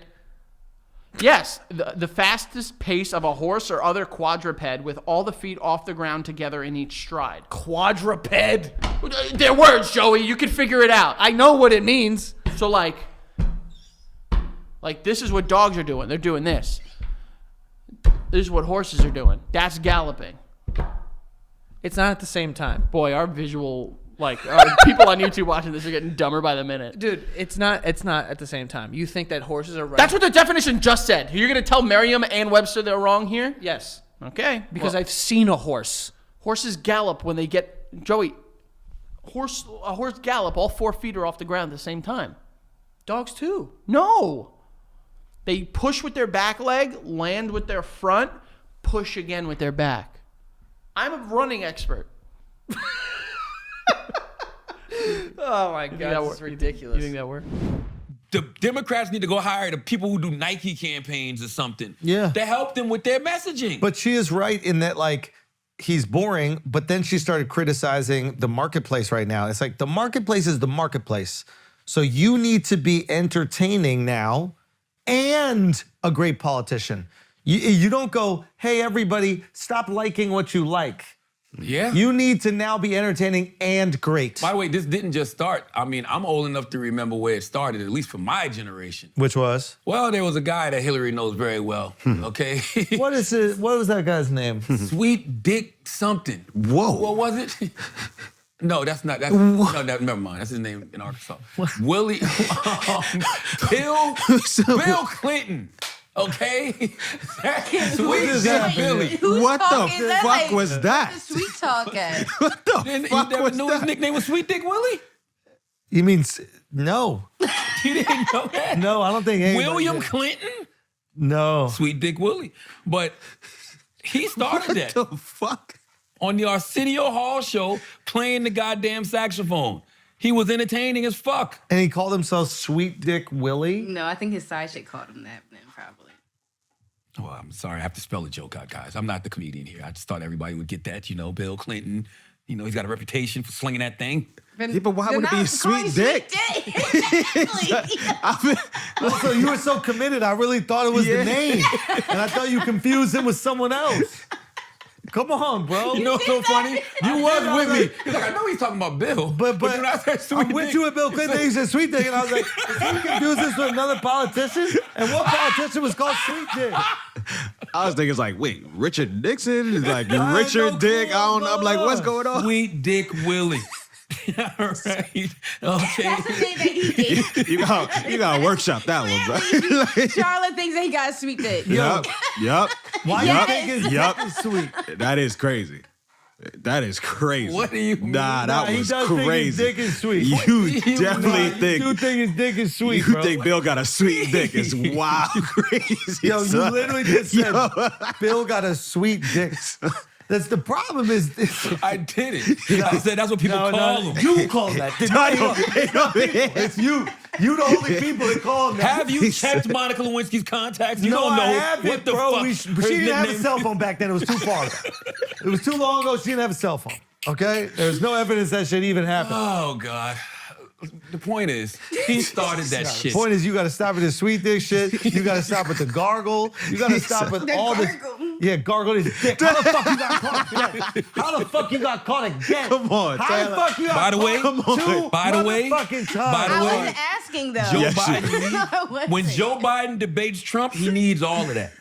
Yes, the fastest pace of a horse or other quadruped with all the feet off the ground together in each stride. Quadruped. They're words, Joey. You can figure it out. I know what it means. So like this is what dogs are doing. They're doing this. This is what horses are doing. That's galloping. It's not at the same time. Boy, our visual, people on YouTube watching this are getting dumber by the minute. Dude, it's not at the same time. You think that horses are right? That's what the definition just said. You're going to tell Merriam and Webster they're wrong here? Yes. Okay. Because Well, I've seen a horse. horses gallop when they get... Joey, a horse gallop, all 4 feet are off the ground at the same time. Dogs too. No. They push with their back leg, land with their front, push again with their back. I'm a running expert. Oh my God, this is ridiculous. You think that works? The Democrats need to go hire the people who do Nike campaigns or something. Yeah. To help them with their messaging. But she is right in that, like, he's boring, but then she started criticizing the marketplace right now. It's like the marketplace is the marketplace. So you need to be entertaining now and a great politician. You don't go, hey, everybody, stop liking what you like. Yeah. You need to now be entertaining and great. By the way, this didn't just start. I mean, I'm old enough to remember where it started, at least for my generation. Which was? Well, there was a guy that Hillary knows very well, okay? What is it? What was that guy's name? Sweet Dick something. Whoa. What was it? No, that's not. Never mind. That's his name in Arkansas. Willie. Bill Clinton. Okay? Sweet Dick Billy. What the fuck was that? Sweet talk at? What the You fuck never was knew his that? nickname was Sweet Dick Willie? You mean, no. You didn't know that? No, I don't think anybody William did. Clinton? No. Sweet Dick Willie. But he started that. What the fuck? On the Arsenio Hall show playing the goddamn saxophone. He was entertaining as fuck. And he called himself Sweet Dick Willie? No, I think his side chick called him that then, probably. Well, I'm sorry, I have to spell the joke out, guys. I'm not the comedian here. I just thought everybody would get that, Bill Clinton. He's got a reputation for slinging that thing. Yeah, but why would it be Sweet Dick? Also, you were so committed, I really thought it was the name. And I thought you confused him with someone else. Come on, bro. You know what's so funny? You was with me. He's like, I know he's talking about Bill. But when I said Sweet I'm with Dick, you with Bill Clinton. He said Sweet Dick, and I was like, is he confused this with another politician? And what politician was called Sweet Dick? I was thinking, it's like, wait, Richard Nixon? It's like I Richard know, Dick? I don't know. I'm like, what's going going on? Sweet Dick Willie. All right. Okay. That's the name that he gave. You gotta workshop that one, bro. Charlotte thinks that he got a sweet dick. Yup. Why Yup. do you think his Yup. dick is sweet? That is crazy. That is crazy. What do you mean? Nah, that He was does think his crazy. dick is sweet. You definitely You do think his dick is sweet, you bro. think Bill got a sweet dick. It's wild crazy. Yo, you son. literally just said Yo. Bill got a sweet dick. That's the problem is I did it. I said that's what people call him. You call that. It's you. You the only people that call him that. Have you checked Monica Lewinsky's contacts? You No, don't know I haven't, what the bro. fuck. She didn't have a cell phone back then. It was too far ago. It was too long ago. She didn't have a cell phone. Okay? There's no evidence that shit even happened. Oh God. The point is, he started that shit. Point is, you got to stop with this sweet dick shit. You got to stop with the gargle. You got to stop with all this. Yeah, gargle his dick. How the fuck you got caught again? How the fuck you got caught again? Come on, How Taylor. the fuck you got By the way, caught two by the way, motherfucking times? by the I way, wasn't asking though. Joe Yes, you Biden, when Joe Biden debates Trump, he needs all of that.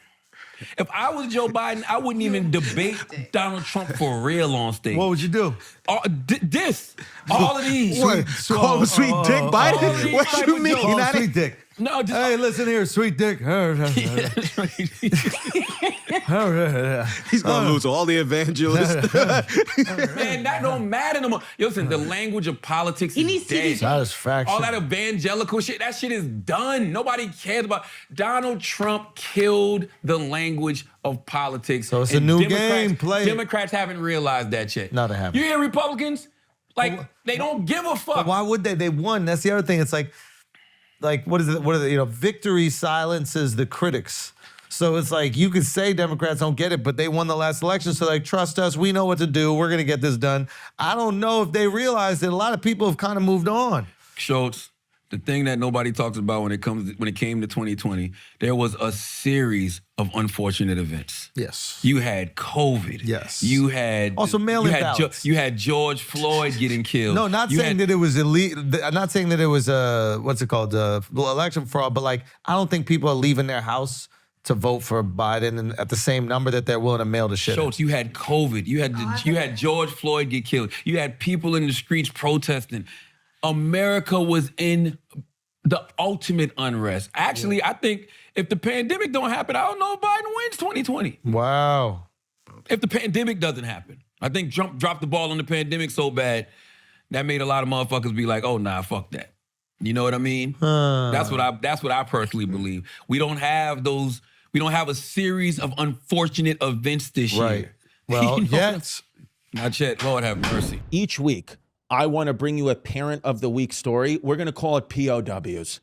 If I was Joe Biden, I wouldn't even debate Donald Trump for real on stage. What would you do? All of these. What? Call him Sweet Dick Biden? What type you of mean? joke. Oh, That sweet ain't- dick. No, just, Hey, listen here, sweet dick. He's gonna lose all the evangelists. man, that don't matter no more. Yo, listen, the language of politics He is needs to dead. be- Satisfaction. All that evangelical shit, that shit is done. Nobody cares about. Donald Trump killed the language of politics. So it's a and new Democrats- game, play it. Democrats haven't realized that yet. No, they haven't. You hear Republicans? Like, they don't give a fuck. But why would they? They won. That's the other thing. It's like what is it? What are they? Victory silences the critics. So it's like you could say Democrats don't get it, but they won the last election, so like trust us. We know what to do. We're gonna get this done. I don't know if they realize that a lot of people have kind of moved on. Schultz, the thing that nobody talks about when it came to 2020, there was a series of unfortunate events. Yes. You had COVID. Yes. You had Also mail-in ballots. You had George Floyd getting killed. No, not You saying had- that it was elite. I'm not saying that it was what's it called, election fraud. But like, I don't think people are leaving their house to vote for Biden and at the same number that they're willing to mail the shit. Schultz, you had COVID. You had George Floyd get killed. You had people in the streets protesting. America was in the ultimate unrest. Actually, I think if the pandemic don't happen, I don't know if Biden wins 2020. Wow. If the pandemic doesn't happen. I think Trump dropped the ball on the pandemic so bad that made a lot of motherfuckers be like, oh, nah, fuck that. You know what I mean? That's what I personally believe. We don't have a series of unfortunate events this year. Well, You know? yes. Not yet. Lord have mercy. Each week, I want to bring you a Parent of the Week story. We're going to call it POWs.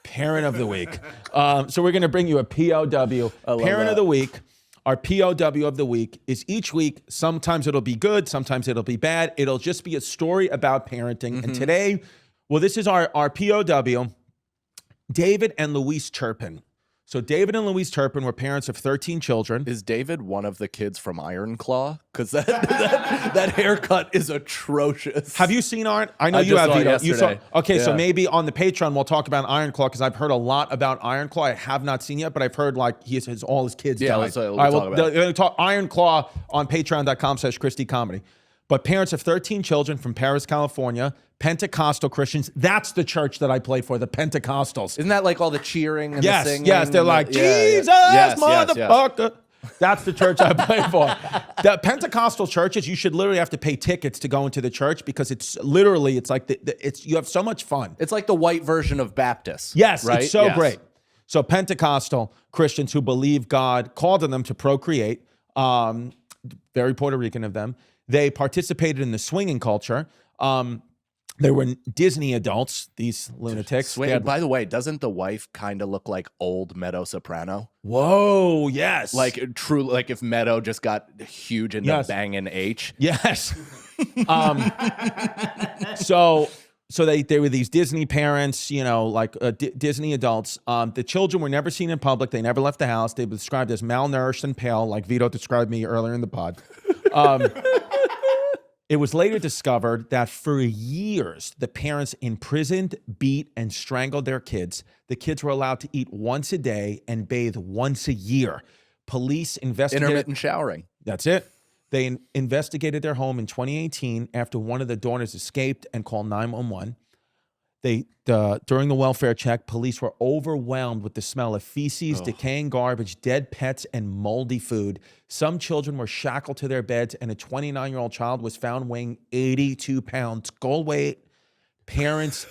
Parent of the Week. So we're going to bring you a POW. Parent of the Week. Our POW of the week is each week. Sometimes it'll be good. Sometimes it'll be bad. It'll just be a story about parenting. And today, well, this is our POW, David and Louise Turpin. So David and Louise Turpin were parents of 13 children. Is David one of the kids from Iron Claw? Because that haircut is atrocious. Have you seen Iron? I know I you just have. saw it Vito. You saw. yesterday. Okay, so Yeah. maybe on the Patreon we'll talk about Iron Claw because I've heard a lot about Iron Claw. I have not seen yet, but I've heard like all his kids Yeah, died. let's All right, talk about it. talk Iron Claw on Patreon.com/Christy Comedy. But parents of 13 children from Paris, California, Pentecostal Christians. That's the church that I play for, the Pentecostals. Isn't that like all the cheering and Yes, the singing? yes. They're and like, the- Jesus, Yes, yes, motherfucker. That's the church I play for. The Pentecostal churches, you should literally have to pay tickets to go into the church because it's like you have so much fun. It's like the white version of Baptist. Yes, right? it's so Yes. great. So Pentecostal Christians who believe God called on them to procreate, very Puerto Rican of them. They participated in the swinging culture. They were Disney adults, these lunatics. They had- By the way, doesn't the wife kind of look like old Meadow Soprano? Whoa, yes. Like true, like if Meadow just got huge into Yes. banging H. Yes. So they were these Disney parents, like Disney adults. The children were never seen in public. They never left the house. They were described as malnourished and pale, like Vito described me earlier in the pod. It was later discovered that for years, the parents imprisoned, beat, and strangled their kids. The kids were allowed to eat once a day and bathe once a year. Police investigated. Intermittent showering. That's it. They investigated their home in 2018 after one of the daughters escaped and called 911. During the welfare check, police were overwhelmed with the smell of feces, decaying garbage, dead pets, and moldy food. Some children were shackled to their beds, and a 29-year-old child was found weighing 82 pounds. Goal weight. Parents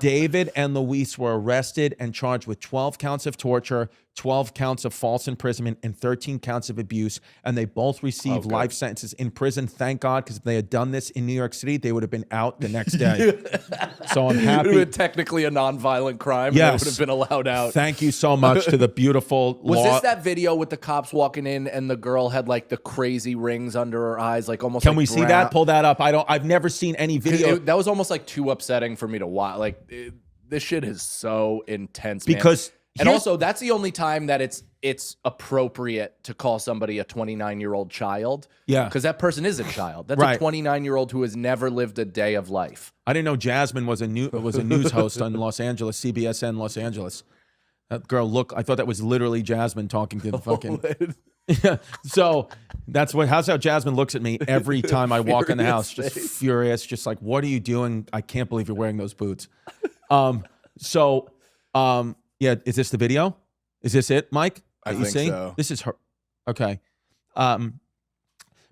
David and Louise were arrested and charged with 12 counts of torture, 12 counts of false imprisonment, and 13 counts of abuse. And they both received life sentences in prison. Thank God, because if they had done this in New York City, they would have been out the next day. So I'm It would have happy. been technically a non-violent crime. Yes. And they would have been allowed out. Thank you so much to the beautiful Was law. this that video with the cops walking in and the girl had like the crazy rings under her eyes, like almost? Can like we see brown- that? Pull that up. I've never seen any video. That was almost like too upsetting for me to watch. Like this shit is so intense, man. Because and here's- also that's the only time that it's appropriate to call somebody a 29-year-old child. Yeah. Because that person is a child. That's Right. a 29-year-old who has never lived a day of life. I didn't know Jasmine was a news host on Los Angeles, CBSN Los Angeles. That girl I thought that was literally Jasmine talking to the fucking. Yeah. So how's how Jasmine looks at me every time I walk in the house, just furious, just like, what are you doing? I can't believe you're wearing those boots. Yeah, is this the video? Is this it, Mike? I That you think see? so. This is her. Okay.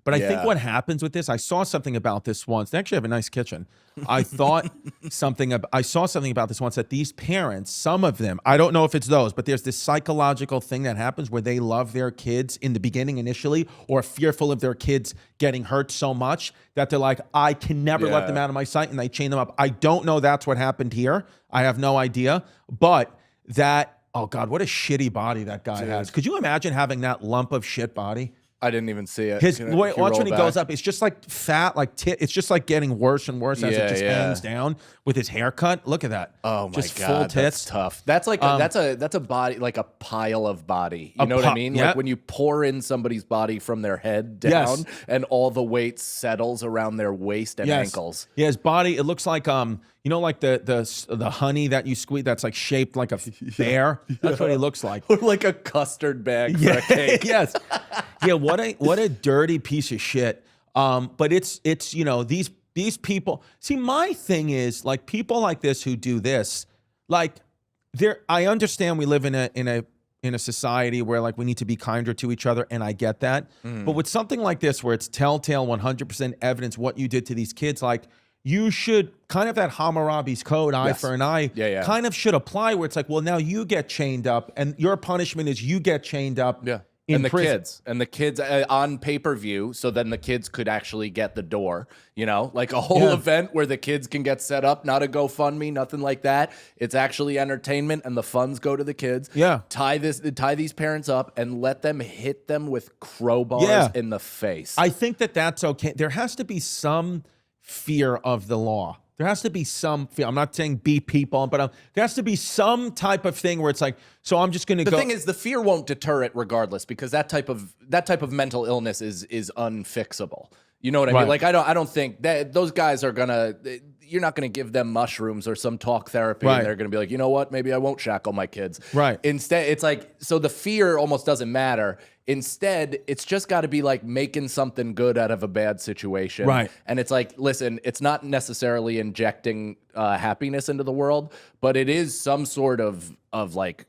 But I think what happens with this, I saw something about this once. They actually have a nice kitchen. I saw something about this once, that these parents, some of them, I don't know if it's those, but there's this psychological thing that happens where they love their kids in the beginning initially, or are fearful of their kids getting hurt so much that they're like, I can never let them out of my sight, and they chain them up. I don't know that's what happened here. I have no idea. But oh God, what a shitty body that guy has. Could you imagine having that lump of shit body? I didn't even see it. His Can you watch when roll he back? goes up, it's just like fat, like it's just like getting worse and worse as it just hangs down with his haircut. Look at that. Oh my just god, full that's tits. tough. That's like that's a body, like a pile of body. You know what I mean? yeah. Like when you pour in somebody's body from their head down, Yes. and all the weight settles around their waist and ankles. Yeah, his body. It looks like like the honey that you squeeze. That's like shaped like a bear. That's what he looks like. Or like a custard bag for a cake. Yes. Yeah. What a dirty piece of shit. But it's these people. See, my thing is like people like this who do this. Like, I understand we live in a society where like we need to be kinder to each other, and I get that. But with something like this, where it's telltale, 100% evidence what you did to these kids, like you should kind of that Hammurabi's code, eye for an eye, kind of should apply where it's like, well, now you get chained up and your punishment is you get chained up. Yeah. In and the prison. kids on pay-per-view, so then the kids could actually get the door, like a whole event where the kids can get set up, not a GoFundMe, nothing like that. It's actually entertainment and the funds go to the kids. Yeah. Tie these parents up and let them hit them with crowbars in the face. I think that's okay. There has to be some fear of the law. There has to be some fear. I'm not saying beat people, but there has to be some type of thing where it's like, so I'm just going to go. The thing is, the fear won't deter it regardless, because that type of mental illness is unfixable. You know what I mean? Like, I don't think that those guys are gonna. You're not gonna give them mushrooms or some talk therapy, and they're gonna be like, you know what? Maybe I won't shackle my kids. Right. Instead, it's like, so the fear almost doesn't matter. Instead, it's just got to be like making something good out of a bad situation. Right. And it's like, listen, it's not necessarily injecting happiness into the world, but it is some sort of like,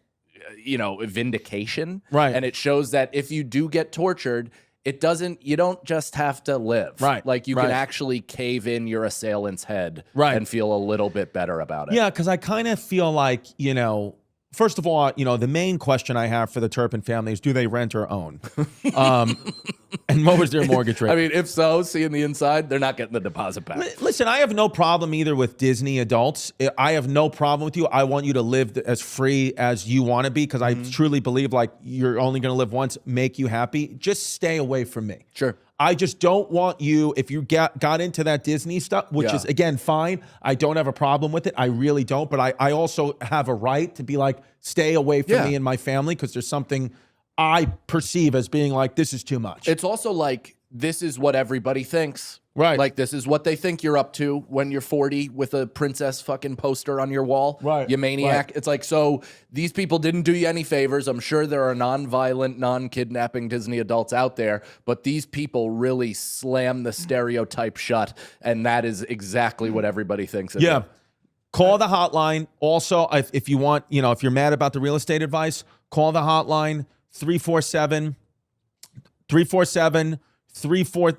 vindication. Right. And it shows that if you do get tortured, you don't just have to live. Right. Like you can actually cave in your assailant's head and feel a little bit better about it. Yeah, because I kind of feel like, first of all, the main question I have for the Turpin family is, do they rent or own? And what was their mortgage rate? I mean, if so, seeing the inside, they're not getting the deposit back. Listen, I have no problem either with Disney adults. I have no problem with you. I want you to live as free as you want to be, because I truly believe like you're only going to live once, make you happy. Just stay away from me. Sure. I just don't want you, if you got into that Disney stuff, which is, again, fine. I don't have a problem with it. I really don't. But I also have a right to be like, stay away from me and my family, because there's something I perceive as being like, this is too much. It's also like, this is what everybody thinks. Right. Like, this is what they think you're up to when you're 40 with a princess fucking poster on your wall. Right. You maniac. Right. It's like, so these people didn't do you any favors. I'm sure there are non-violent, non-kidnapping Disney adults out there, but these people really slam the stereotype shut, and that is exactly what everybody thinks. Yeah. Call the hotline. Also, if you want, if you're mad about the real estate advice, call the hotline, 347,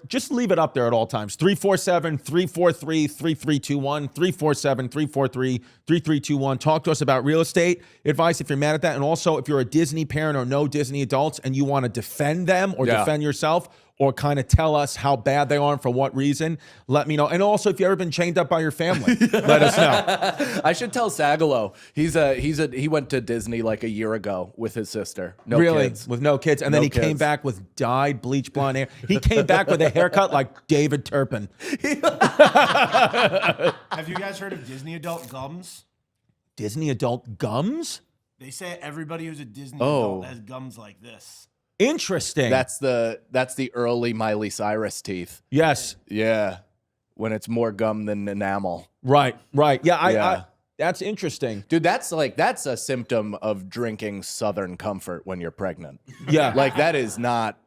just leave it up there at all times. 347-343-3321, 347-343-3321. Talk to us about real estate advice if you're mad at that. And also, if you're a Disney parent or no Disney adults and you want to defend them or defend yourself, or kind of tell us how bad they are and for what reason, let me know. And also, if you've ever been chained up by your family, let us know. I should tell Sagalo. He went to Disney like a year ago with his sister. No really? Kids. With no kids. And then he came back with dyed bleach blonde hair. He came back with a haircut like David Turpin. Have you guys heard of Disney adult gums? Disney adult gums? They say everybody who's a Disney adult has gums like this. Interesting. That's the early Miley Cyrus teeth. Yes. Yeah. When it's more gum than enamel. Right. Yeah, I that's interesting. Dude, that's a symptom of drinking Southern Comfort when you're pregnant. Yeah. Like, that is not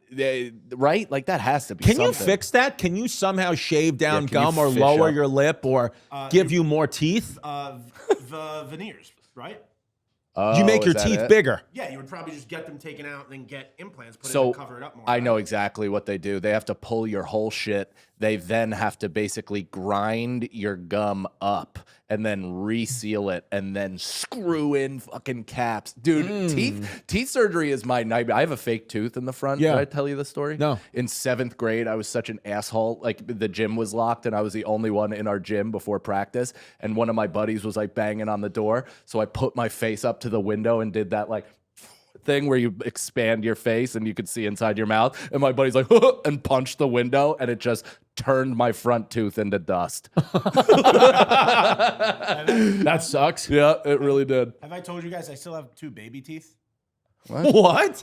right? Like, that has to be Can you something. fix that? Can you somehow shave down can you gum or fish lower up? your lip or give you more teeth? The veneers, right? You make your is that teeth it? bigger. Yeah, you would probably just get them taken out and then get implants put in So to cover it up more. I know exactly what they do. They have to pull your whole shit. They then have to basically grind your gum up and then reseal it and then screw in fucking caps. Dude, teeth surgery is my nightmare. I have a fake tooth in the front. Yeah. Did I tell you this story? No. In 7th grade, I was such an asshole. Like, the gym was locked and I was the only one in our gym before practice. And one of my buddies was like banging on the door. So I put my face up to the window and did that like thing where you expand your face and you could see inside your mouth. And my buddy's like, and punched the window, and it just turned my front tooth into dust. That sucks. Yeah, it really did. Have I told you guys I still have 2 baby teeth? What?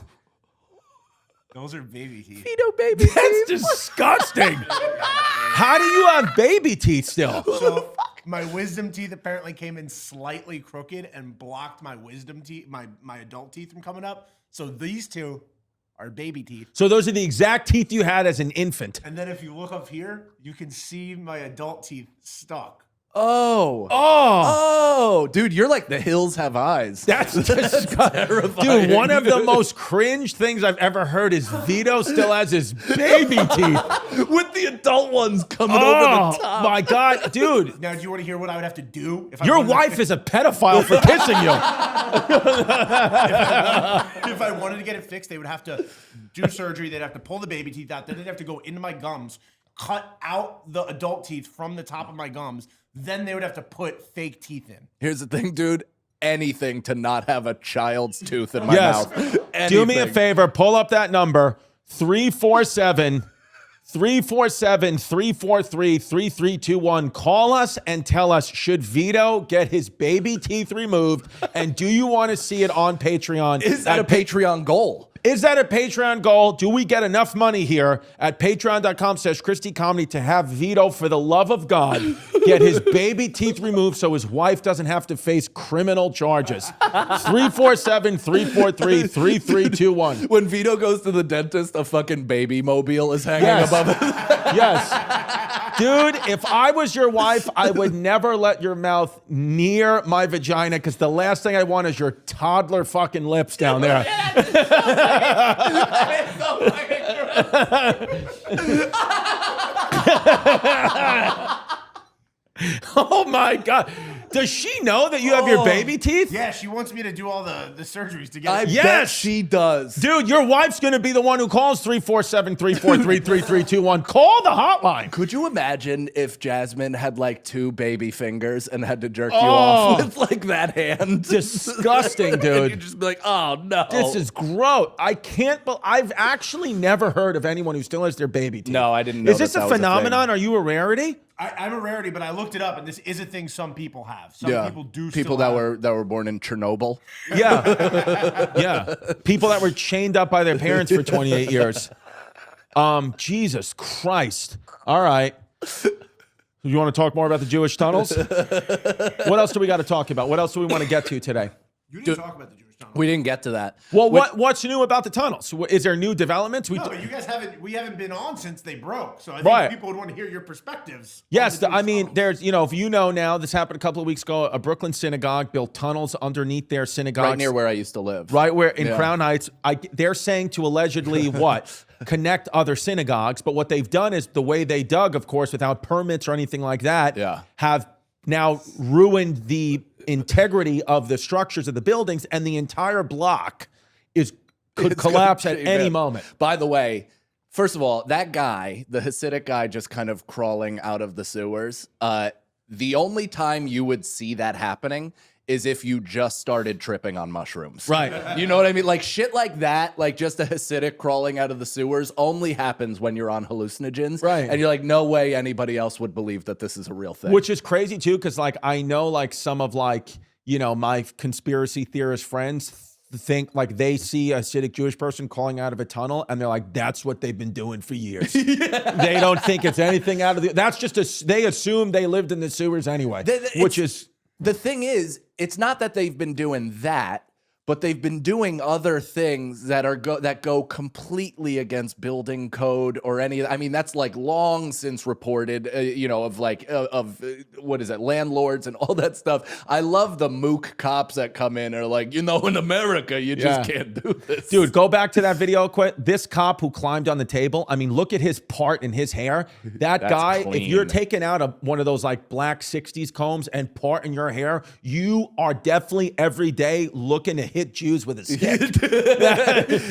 Those are baby teeth. Feto baby. That's disgusting. How do you have baby teeth still? So my wisdom teeth apparently came in slightly crooked and blocked my wisdom teeth, my adult teeth from coming up. So these 2 are baby teeth. So those are the exact teeth you had as an infant. And then if you look up here, you can see my adult teeth stuck. Oh, dude, you're like The Hills Have eyes. That's terrifying. Dude, one of the most cringe things I've ever heard is Vito still has his baby teeth. With the adult ones coming over the top. My God, dude. Now, do you want to hear what I would have to do? If Your wife is a pedophile for kissing you. If I wanted to get it fixed, they would have to do surgery. They'd have to pull the baby teeth out. Then they'd have to go into my gums, cut out the adult teeth from the top of my gums. Then they would have to put fake teeth in. Here's the thing, dude. Anything to not have a child's tooth in my mouth. Do me a favor. Pull up that number, 347-343-3321. Call us and tell us, should Vito get his baby teeth removed? And do you want to see it on Patreon? Is that a Patreon goal? Is that a Patreon goal? Do we get enough money here at patreon.com/ChristyComedy to have Vito, for the love of God, get his baby teeth removed so his wife doesn't have to face criminal charges? 347-343-3321. When Vito goes to the dentist, a fucking baby mobile is hanging above it. Yes. Dude, if I was your wife, I would never let your mouth near my vagina, because the last thing I want is your toddler fucking lips down there. Oh my God. Does she know that you have your baby teeth? Yeah, she wants me to do all the surgeries to get it. Yes, she does. Dude, your wife's going to be the one who calls 347-343-3321. Call the hotline. Could you imagine if Jasmine had like 2 baby fingers and had to jerk you off with like that hand? Disgusting, dude. You'd just be like, oh no. This is gross. I can't I've actually never heard of anyone who still has their baby teeth. No, I didn't know. Is this a phenomenon? Are you a rarity? I'm a rarity, but I looked it up, and this is a thing some people have. Some people do. People that were born in Chernobyl. Yeah, yeah. People that were chained up by their parents for 28 years. Jesus Christ. All right. You want to talk more about the Jewish tunnels? What else do we got to talk about? What else do we want to get to today? You didn't talk about the Jewish tunnels. We didn't get to that. Well, what's new about the tunnels? Is there new developments? No, but you guys we haven't been on since they broke. So I think people would want to hear your perspectives. Yes, I mean, there's, if you know now, this happened a couple of weeks ago, a Brooklyn synagogue built tunnels underneath their synagogue. Right near where I used to live. Right where in Crown Heights. They're saying to allegedly connect other synagogues. But what they've done is the way they dug, of course, without permits or anything like that, have now ruined the integrity of the structures of the buildings, and the entire block could collapse at any moment. By the way, first of all, that guy, the Hasidic guy just kind of crawling out of the sewers, the only time you would see that happening is if you just started tripping on mushrooms. Right. You know what I mean? Like shit like that, like just a Hasidic crawling out of the sewers only happens when you're on hallucinogens. Right. And you're like, no way anybody else would believe that this is a real thing. Which is crazy too, because like I know like some of like, my conspiracy theorist friends think like they see a Hasidic Jewish person crawling out of a tunnel and they're like, that's what they've been doing for years. They don't think it's anything out of that's just they assume they lived in the sewers anyway, which is... The thing is, it's not that they've been doing that, but they've been doing other things that go completely against building code or any. I mean, that's like long since reported. Of what is it, landlords and all that stuff. I love the mook cops that come in and are like, in America, you just can't do this. Dude, go back to that video quick. This cop who climbed on the table. I mean, look at his part in his hair. That guy, clean. if you're taking out one of those like black 60s combs and part in your hair, you are definitely every day looking to hit Jews with a stick.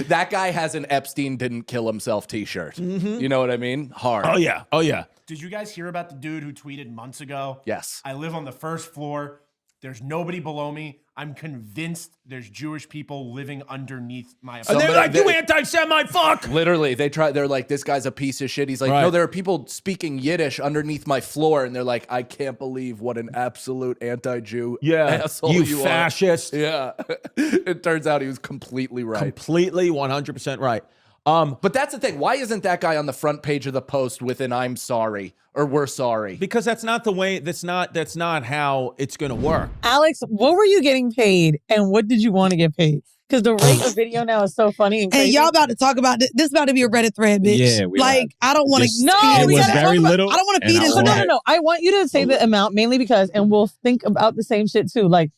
That guy has an Epstein didn't kill himself t-shirt. Mm-hmm. You know what I mean? Hard. Oh yeah. Oh yeah. Did you guys hear about the dude who tweeted months ago? Yes. I live on the first floor. There's nobody below me. I'm convinced there's Jewish people living underneath my apartment. And they're like, you anti-Semite fuck! Literally, they're like, this guy's a piece of shit. He's like, no, there are people speaking Yiddish underneath my floor. And they're like, I can't believe what an absolute anti-Jew asshole you fascist. Are. Yeah. It turns out he was completely right. Completely 100% right. But that's the thing. Why isn't that guy on the front page of the Post with an I'm sorry or we're sorry? Because that's not the way, that's not how it's going to work. Alexx, what were you getting paid and what did you want to get paid? Because the rate of video now is so funny and crazy. And y'all about to talk about this. This about to be a Reddit thread, bitch. Yeah, I don't want to. No, it we was gotta very talk about- little. I don't want to feed and into I that. No. I want you to say the amount mainly because, and we'll think about the same shit too. Like,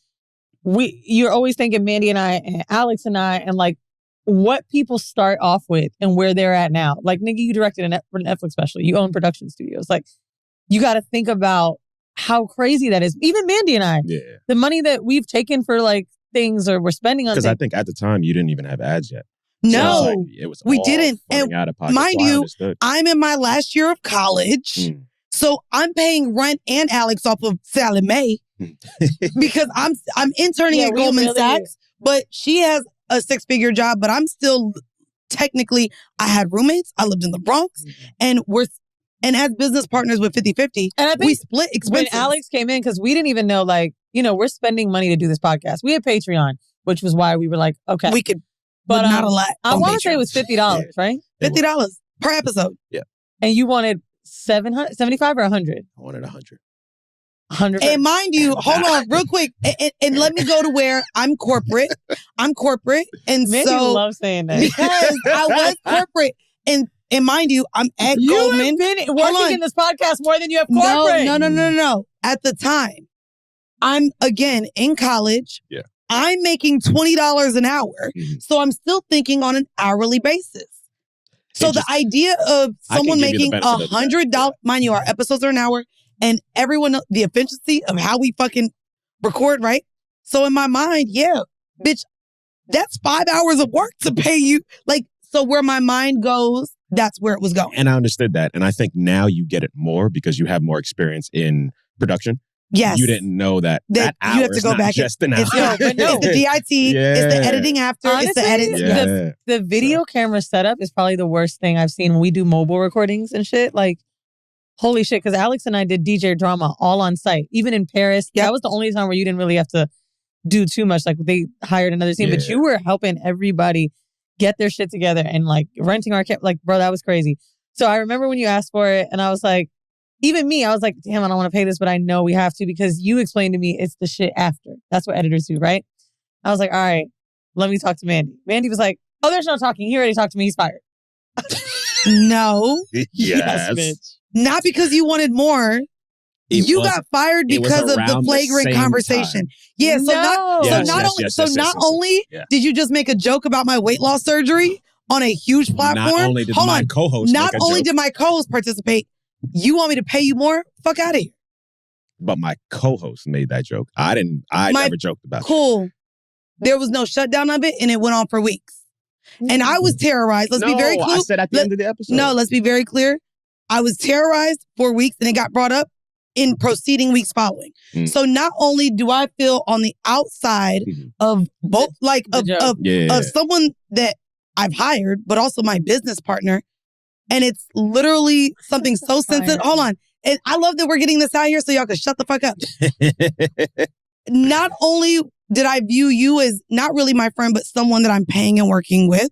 you're always thinking Mandy and I and Alex and I and like what people start off with and where they're at now. Like, nigga, you directed a Netflix special. You own production studios. Like, you got to think about how crazy that is. Even Mandy and I, the money that we've taken for like things or we're spending on Because things. I think at the time you didn't even have ads yet. No, it was we all didn't. funding And out of pocket, mind so I you, understood. I'm in my last year of college. So I'm paying rent and Alex off of Sally Mae because I'm interning at Goldman Sachs, but she has a 6-figure job, but I'm still technically, I had roommates. I lived in the Bronx and as business partners with 50/50, and I think we split expenses. When Alex came in, because we didn't even know, like, we're spending money to do this podcast. We had Patreon, which was why we were like, okay. We could, but not a lot. I want to say it was $50, right? $50 per episode. Yeah. And you wanted 775 or 100? I wanted 100. 100. And mind you, hold on real quick. And let me go to where I'm corporate. And Mandy so loves saying that. because I was corporate. And mind you, I'm at Goldman. You have been working in this podcast more than you have corporate. No. At the time, I'm again in college. Yeah. I'm making $20 an hour. So I'm still thinking on an hourly basis. So the idea of someone making $100, mind you, our episodes are an hour, and everyone, the efficiency of how we fucking record, right? So in my mind, yeah, bitch, that's 5 hours of work to pay you. Like, so where my mind goes, that's where it was going. And I understood that. And I think now you get it more because you have more experience in production. Yes. You didn't know that hour you have to is go not back. just an hour. It's the DIT. It's the editing after. Honestly, it's the edit. The video camera setup is probably the worst thing I've seen when we do mobile recordings and shit. Like, holy shit, because Alex and I did DJ drama all on site, even in Paris. That was the only time where you didn't really have to do too much. Like, they hired another team, but you were helping everybody get their shit together and like renting our camp. Like, bro, that was crazy. So I remember when you asked for it, and I was like, even me, I was like, damn, I don't want to pay this, but I know we have to because you explained to me it's the shit after. That's what editors do, right? I was like, all right, let me talk to Mandy. Mandy was like, oh, there's no talking. He already talked to me. He's fired. No. Yes. Bitch. Not because you wanted more. You got fired because of the flagrant conversation. Yeah, so not only did you just make a joke about my weight loss surgery on a huge platform. Not only did my co-host Not make a only joke, did my co-host participate, you want me to pay you more? Fuck out of here. but my co-host made that joke. I never joked about it. Cool. There was no shutdown of it, and it went on for weeks. And I was terrorized. Let's be very clear. I said at the end of the episode. No, let's be very clear. I was terrorized for weeks, and it got brought up in proceeding weeks following. So not only do I feel on the outside of both, like of someone that I've hired, but also my business partner, and it's literally something so sensitive. Hold on. And I love that we're getting this out here so y'all can shut the fuck up. Not only did I view you as not really my friend, but someone that I'm paying and working with.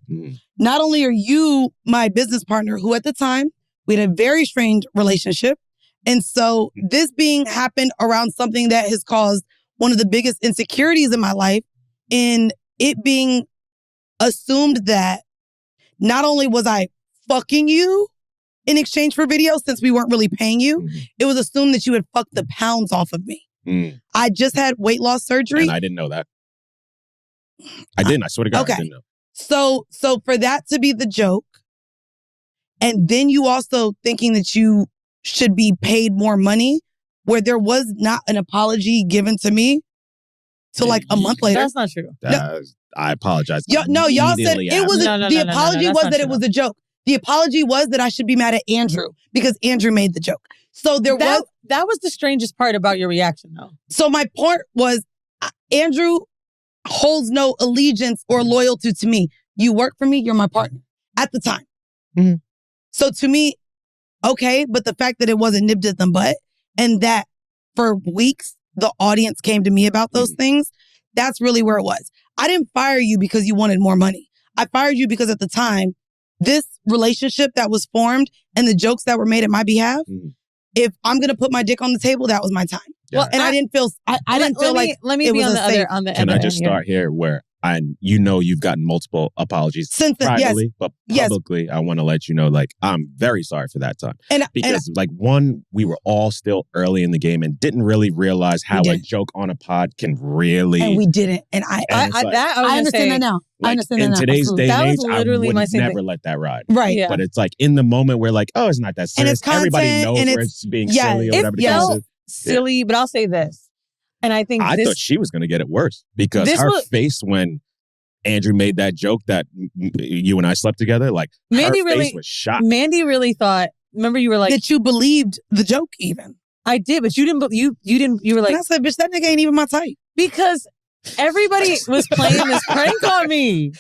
Not only are you my business partner, who at the time, we had a very strained relationship. And so this being happened around something that has caused one of the biggest insecurities in my life, in it being assumed that not only was I fucking you in exchange for video, since we weren't really paying you, it was assumed that you had fucked the pounds off of me. I just had weight loss surgery. And I didn't know that. I didn't. I swear to God, Okay. I didn't know. So for that to be the joke, and then you also thinking that you should be paid more money, where there was not an apology given to me till like a month later. That's not true. I apologize. Y'all said it was the apology was that it was a joke. The apology was that I should be mad at Andrew because Andrew made the joke. So that was the strangest part about your reaction, though. So my point was, Andrew holds no allegiance or loyalty to me. You work for me, you're my partner at the time. So to me, okay, but the fact that it wasn't nipped at the butt and that for weeks the audience came to me about those things, that's really where it was. I didn't fire you because you wanted more money. I fired you because at the time, this relationship that was formed and the jokes that were made at my behalf, if I'm going to put my dick on the table, that was my time. Well, and I didn't feel, I didn't feel like let me it be was on a the safe. other, on the Can other I just end start here where and you've gotten multiple apologies Since then, privately, but Yes. publicly, I want to let you know, like, I'm very sorry for that time. Because, we were all still early in the game and didn't really realize how a joke on a pod can really. And we didn't. And I understand that now. I understand that now. In today's day and age, I literally would my same never thing. let that ride. Right. Yeah. But it's like in the moment, we're like, oh, it's not that serious. it's content, Everybody knows and where it's being silly or whatever the It case felt is. silly, but I'll say this. And I think I thought she was going to get it worse because This her was- face when Andrew made that joke that you and I slept together, like Mandy her really face was shocked. Mandy really thought. Remember, you were like that you believed the joke. Even I did, but you didn't. You didn't. You were like, and I said, "Bitch, that nigga ain't even my type." Because everybody was playing this prank on me,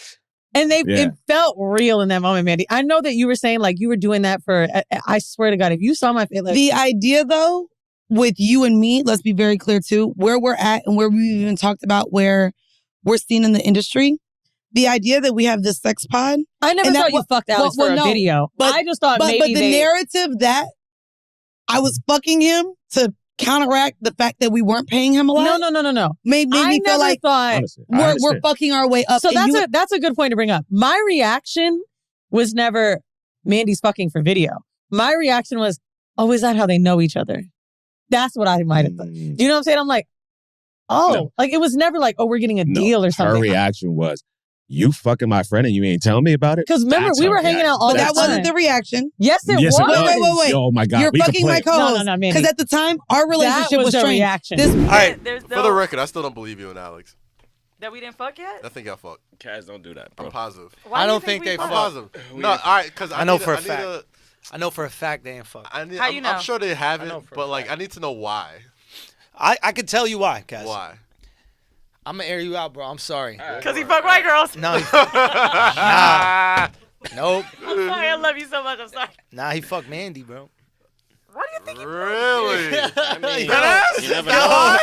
and it felt real in that moment, Mandy. I know that you were saying like you were doing that for. I swear to God, if you saw my face, like, The idea, though, with you and me, let's be very clear too, where we're at and where we even talked about where we're seen in the industry. The idea that we have this sex pod. I never thought you fucked Alex for a video. But I just thought but maybe the narrative that I was fucking him to counteract the fact that we weren't paying him a lot. No. Made me feel like we're fucking our way up. So And that's a good point to bring up. My reaction was never Mandy's fucking for video. My reaction was, oh, is that how they know each other? That's what I might have thought. You know what I'm saying? I'm like, oh, like it was never like, oh, we're getting a deal or something. Her reaction was, you fucking my friend and you ain't telling me about it? Because remember, we were hanging out all But the that time. wasn't the reaction. Yes, it Yes, was. it was. Wait. Oh my God. You're we could fucking play my it. co-host. No, Mandy. Because at the time, our relationship was the strained. reaction. This, All right, There's for the record, I still don't believe you and Alex. That we didn't fuck yet? I think y'all fucked. Kaz, don't do that, bro. I'm positive. Why I do you don't think we they I'm fucked? positive. No, all right, because I know for a fact. I know for a fact they ain't fuck. How you I'm know? sure they I know haven't, for but a like I need to know why. I could tell you why, Kaz. Why? I'm gonna air you out, bro. I'm sorry. Because he fucked white girls. No. Nah. Nope. I'm sorry. I love you so much. I'm sorry. Nah, he fucked Mandy, bro. Why do you think he Really? I mean, you never know.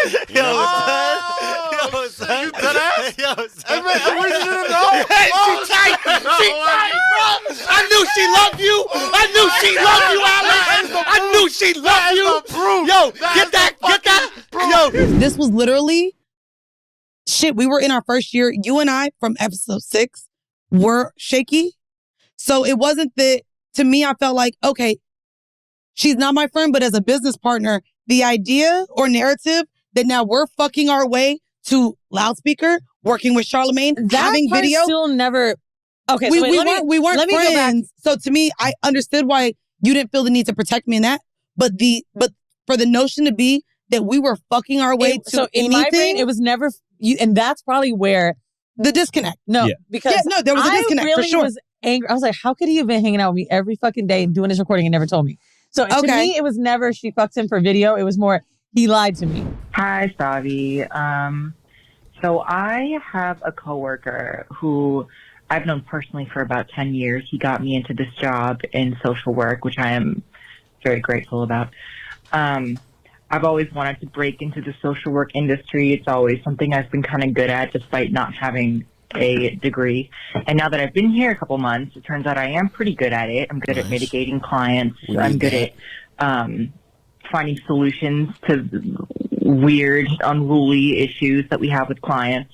Son. You dead ass? Yo, Hey, man, I wish you didn't know. She tight. She tight, bro. I knew she loved you. I knew she loved you, Alex. I knew she loved you. Yo, get that. Yo. This was literally shit. We were in our first year. You and I from episode 6 were shaky. So it wasn't that, to me, I felt like, okay, she's not my friend, but as a business partner, the idea or narrative that now we're fucking our way to loudspeaker, working with Charlemagne, having part video. still never. Okay, we, so wait, we weren't let me go back. friends. So to me, I understood why you didn't feel the need to protect me in that. But for the notion to be that we were fucking our way to so in anything, my brain, it was never you, and that's probably where the disconnect. No, Yeah. because there was a disconnect I really for sure. was angry. I was like, how could he have been hanging out with me every fucking day and doing this recording and never told me? So to Okay. me, it was never she fucked him for video. It was more he lied to me. Hi, Stavvy. So I have a coworker who I've known personally for about 10 years. He got me into this job in social work, which I am very grateful about. I've always wanted to break into the social work industry. It's always something I've been kind of good at, despite not having a degree. And now that I've been here a couple months, it turns out I am pretty good at it. I'm good at mitigating clients. I'm good at finding solutions to weird, unruly issues that we have with clients.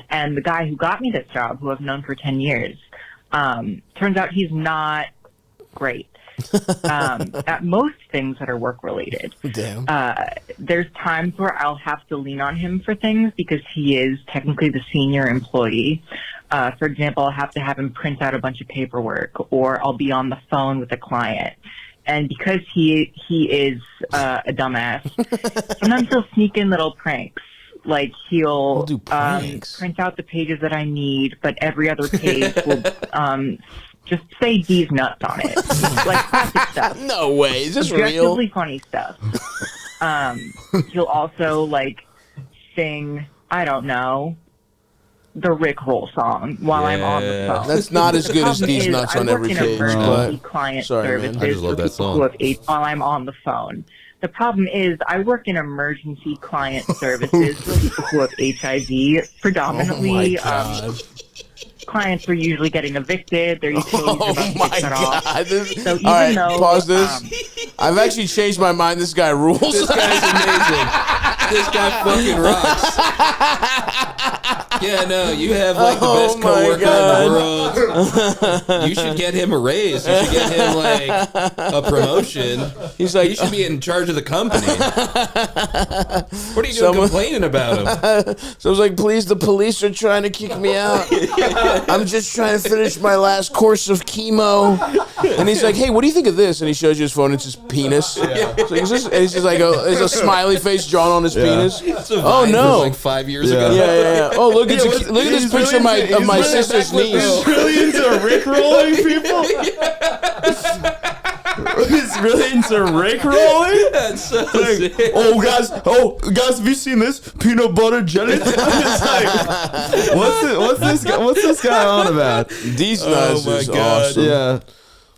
And the guy who got me this job, who I've known for 10 years, turns out he's not great at most things that are work related. Damn. There's times where I'll have to lean on him for things because he is technically the senior employee. For example, I'll have to have him print out a bunch of paperwork, or I'll be on the phone with a client. And because he is a dumbass, sometimes he'll sneak in little pranks. Like he'll print out the pages that I need, but every other page will just say D's nuts on it. Like classic stuff. No way. Is this Objectively real? funny stuff. He'll also like sing, I don't know, the Rick Roll song while I'm on the phone. That's not as good as D's nuts on every page, but client sorry, man. I just love that song. While I'm on the phone. The problem is I work in emergency client services for people who have HIV. Predominantly, clients are usually getting evicted. Their utilities are about to get cut off. So even all right, though, pause this. I've actually changed my mind. This guy rules. This guy's amazing. This guy fucking rocks. Yeah, no, you have like the best coworker in the world. You should get him a raise. You should get him like a promotion. He's like, he should be in charge of the company. What are you doing complaining about him? So I was like, please, the police are trying to kick me out. I'm just trying to finish my last course of chemo. And he's like, hey, what do you think of this? And he shows you his phone. It's his penis. So he's just, and he's just like, there's a smiley face drawn on his penis. Oh no! Like 5 years ago. Yeah. Oh look, look at this picture of my sister's niece. He's really into Rickrolling people. He's really into Rickrolling. That's so like, sick. oh guys, have you seen this peanut butter jelly? It's like, what's this guy on about? These nuts is awesome. Yeah.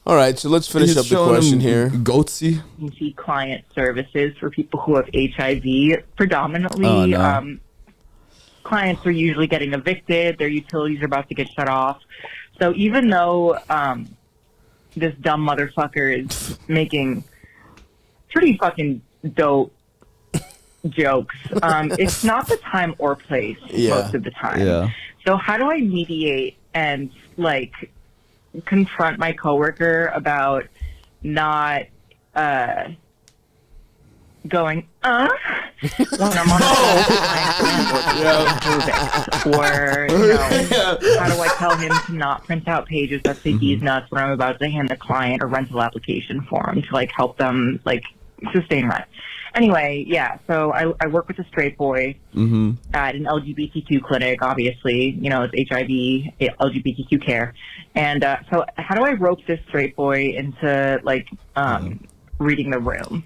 All right, so let's finish up the question here. Goatsy. Client services for people who have HIV. Predominantly, clients are usually getting evicted. Their utilities are about to get shut off. So even though this dumb motherfucker is making pretty fucking dope jokes, it's not the time or place most of the time. Yeah. So how do I mediate and like confront my coworker about not going when I'm on or how do I tell him to not print out pages that say these nuts when I'm about to hand the client a rental application form to like help them like sustain rent. Anyway, yeah, so I work with a straight boy at an LGBTQ clinic, obviously, you know, it's HIV, LGBTQ care. And so how do I rope this straight boy into, like, reading the room?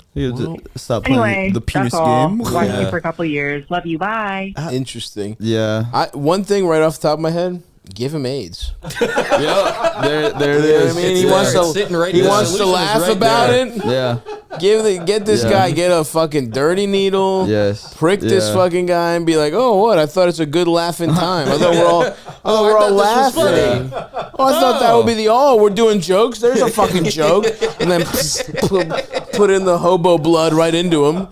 Stop playing the penis game. Watched you for a couple of years. Love you, bye. Interesting. Yeah. One thing right off the top of my head, give him AIDS. Yeah, there it is. You know what I mean? He wants to laugh about it. Yeah. Get this guy, get a fucking dirty needle. Yes. Prick this fucking guy and be like, oh, what? I thought it's a good laughing time. I thought we're all laughing. Oh, I thought that would be we're doing jokes. There's a fucking joke. And then put in the hobo blood right into him.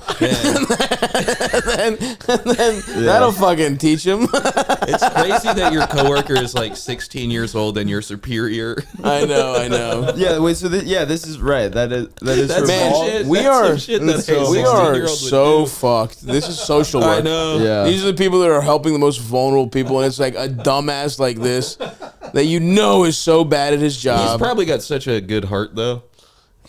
and then that'll fucking teach him. It's crazy that your coworker is like 16 years old and you're superior. I know. Yeah, wait, so this is right. That is man, we are so fucked. This is social work. I know. Yeah. These are the people that are helping the most vulnerable people, and it's like a dumbass like this that you know is so bad at his job. He's probably got such a good heart, though.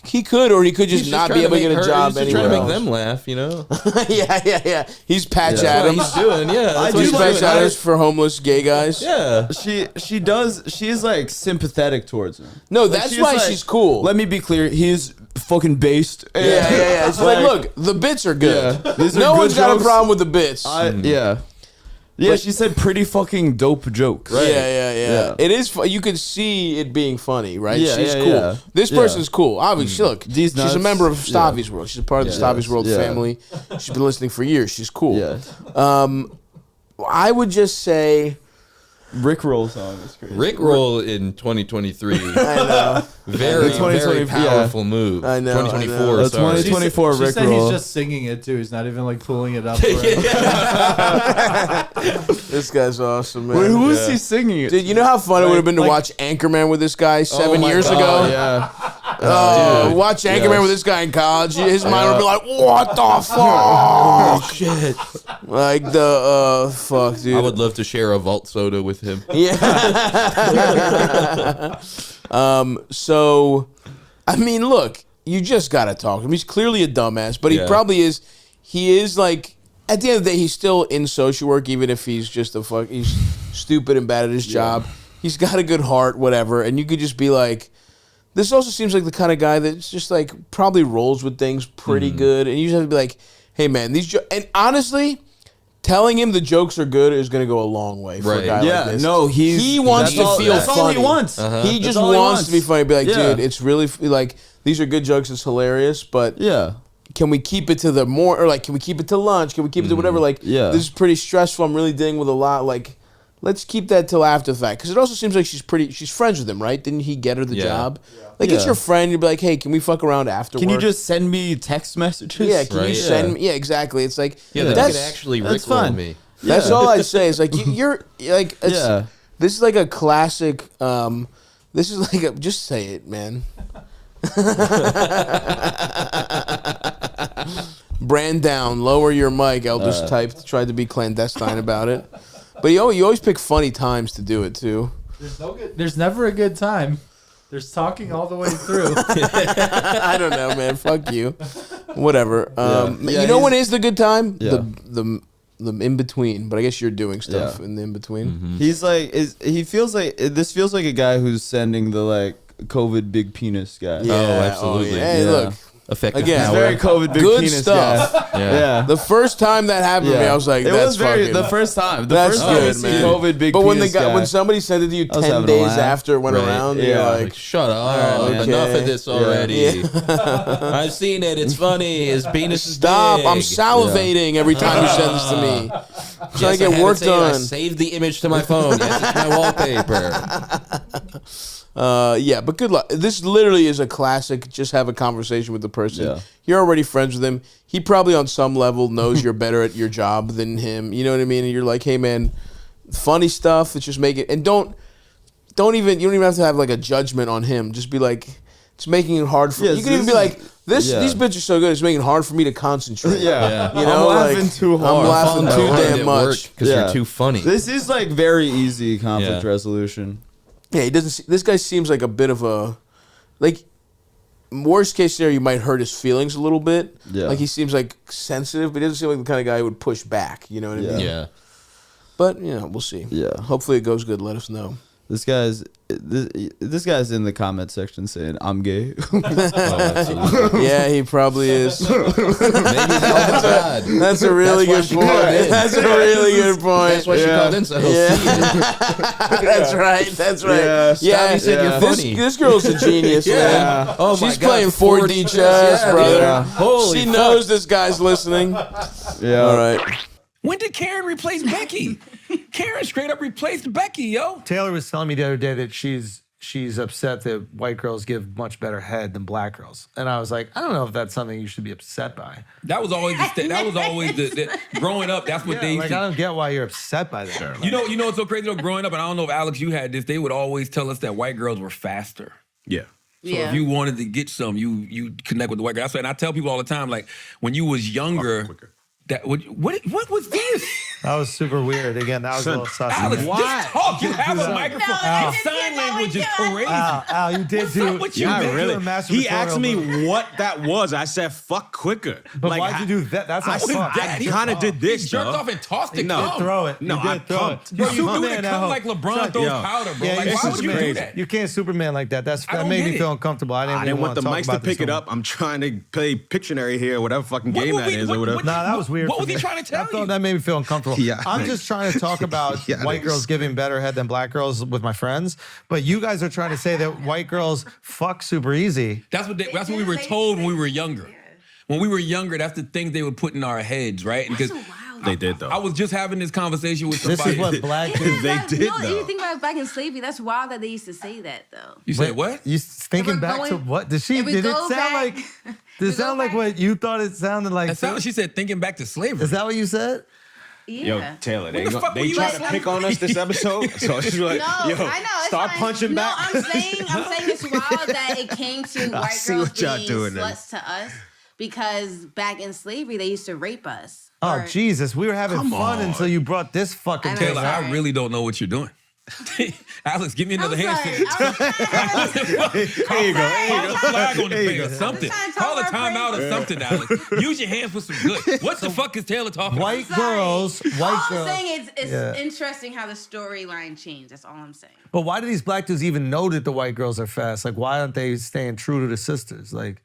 He could, or he could just not be able to get a job anywhere. He's trying to make else. them laugh, you know? Yeah. He's Patch That's Adams. what he's doing, yeah. That's what He's he's Patch doing. Adams for homeless gay guys. Yeah. She's like sympathetic towards him. No, Like, that's why she's cool. Let me be clear, he's fucking based. Yeah. She's like, look, the bits are good. Yeah, these are no good one's got a jokes. problem with the bits. Yeah, she said pretty fucking dope jokes. Right. Yeah. It is. You could see it being funny, right? Yeah, she's yeah, cool. yeah. This person's cool. Obviously, look, These she's a nuts. member of Stavvy's World. She's a part of the Stavvy's World Yeah. family. She's been listening for years. She's cool. Yeah. I would just say. Rickroll song is crazy. Rickroll in 2023. I know. Very powerful move. I know. 2024. That's 2024 She said Rickroll. he's just singing it too. He's not even like pulling it up. This guy's awesome, man. Wait, who is he singing it? Dude, you know how fun it would have been to watch Anchorman with this guy 7 years ago? Yeah. Watch Anchorman with this guy in college. His mind would be like, what the fuck? Shit. Like the, fuck, dude. I would love to share a vault soda with him. Yeah. So, I mean, look, you just got to talk to him. He's clearly a dumbass, but he probably is. He is like, at the end of the day, he's still in social work, even if he's just he's stupid and bad at his job. He's got a good heart, whatever. And you could just be like, this also seems like the kind of guy that's just like probably rolls with things pretty good. And you just have to be like, hey, man, and honestly, telling him the jokes are good is going to go a long way for a guy like this. No, he wants to feel that's funny. all he wants. He just wants to be funny. Be like, dude, it's really like these are good jokes. It's hilarious, but can we keep it to the more or like can we keep it to lunch? Can we keep it to whatever? Like, this is pretty stressful. I'm really dealing with a lot. Like, let's keep that till after the fact because it also seems like she's friends with him, right? Didn't he get her the job? Like, it's your friend. You'd be like, hey, can we fuck around after Can work? you just send me text messages? Yeah, can you send me? Yeah, exactly. It's like they could actually rickroll me. That's all I say. Is like you're like it's, this is like a classic. This is like a, just say it, man. Brand down, lower your mic. Eldest tried to be clandestine about it, but you always pick funny times to do it too. There's never a good time. There's talking all the way through. I don't know, man. Fuck you. Whatever. You know when is the good time? Yeah. The in between. But I guess you're doing stuff in the in between. He's like, he feels like this feels like a guy who's sending the like COVID big penis guy. Yeah. Oh, absolutely. Hey, look. Effective Again, power. Very COVID big good penis stuff. guy. Yeah. The first time that happened to me, I was like, it "That's was very fucking." the first time. The That's first time good, I see man. COVID big but when penis guy, when somebody sent it to you I was 10 having a days laugh. after it went around, you're like, shut up. okay. Enough of this already. Yeah. I've seen it. It's funny. His penis is Stop. big. I'm salivating every time you send this to me. I'm trying to get work done. I saved the image to my phone. Yes, it's my wallpaper. Yeah, but good luck. This literally is a classic. Just have a conversation with the person. Yeah. You're already friends with him. He probably on some level knows you're better at your job than him. You know what I mean? And you're like, hey man, funny stuff. Let's just make it. And you don't even have to have like a judgment on him. Just be like, it's making it hard for. You can even be like, these bitches are so good. It's making it hard for me to concentrate. Yeah. You know, I'm laughing too hard. I'm laughing too damn much because you're too funny. This is like very easy conflict resolution. Yeah, he doesn't. This guy seems like a bit of a, like, worst case scenario, you might hurt his feelings a little bit. Yeah. Like he seems like sensitive, but he doesn't seem like the kind of guy who would push back. You know what I mean? Yeah. But we'll see. Yeah. Hopefully it goes good. Let us know. This guy's in the comment section saying I'm gay. Yeah, he probably is. That's a really good point. That's a really good point. That's why she called in, so he'll see it. That's right. That's right. Yeah, he said you're funny. This girl's a genius, man. Oh my She's God, playing 4D chess, brother. Yeah. Holy she fuck. knows this guy's listening. Yeah. All right. When did Karen replace Becky? Karen straight up replaced Becky, yo. Taylor was telling me the other day that she's upset that white girls give much better head than black girls, and I was like, I don't know if that's something you should be upset by. That was always the growing up. That's what they used like. to. I don't get why you're upset by that. You know what's so crazy though? Growing up, and I don't know if Alex, you had this. They would always tell us that white girls were faster. Yeah. So if you wanted to get some, you connect with the white girl. That's why, and I tell people all the time, like when you was younger. That what was this? That was super weird. Again, that was a little sus. Alex, just talk. You have a microphone. Your sign language is crazy. Al, you did do. He asked me what that was. I said, "Fuck quicker." But why'd you do that? That's not fuck. I kind of did this. He jerked off and tossed it. No, throw it. No, I pumped. Bro, you do it come like LeBron throws powder, bro. Yeah, Like, why would you do that? You can't Superman like that. That made me feel uncomfortable. I didn't want the want mics to pick it up. I'm trying to play Pictionary here, whatever fucking game that is, or whatever. Nah, that was weird. What was he trying to tell you? That made me feel uncomfortable. Yeah. I'm just trying to talk about white girls giving better head than black girls with my friends, but you guys are trying to say that white girls fuck super easy. That's what we were told when we were younger. When we were younger, that's the things they would put in our heads, right? Because they did though. I was just having this conversation with somebody. This is what black dudes they did No, though. you think about back in slavery, that's wild that they used to say that though. You said what? You thinking back to what? Did it sound like? Did it sound like what you thought it sounded like? She said thinking back to slavery. Is that what you said? Yeah. Yo, Taylor, they fuck were you try at to pick on us this episode. So she's like, No, yo, I know. It's start fine. punching back. No, I'm saying it's wild that it came to white see girls what y'all being doing then. sluts to us because back in slavery they used to rape us. Oh Jesus, we were having fun until you brought this fucking thing Taylor, up. I really don't know what you're doing. Alex, give me another handshake. There you go. Flag on the face or something. Call a timeout or something, Alex. Use your hands for some good. What the fuck is Taylor talking about? White girls. All I'm saying is it's interesting how the storyline changed. That's all I'm saying. But why do these black dudes even know that the white girls are fast? Like, why aren't they staying true to the sisters? Like,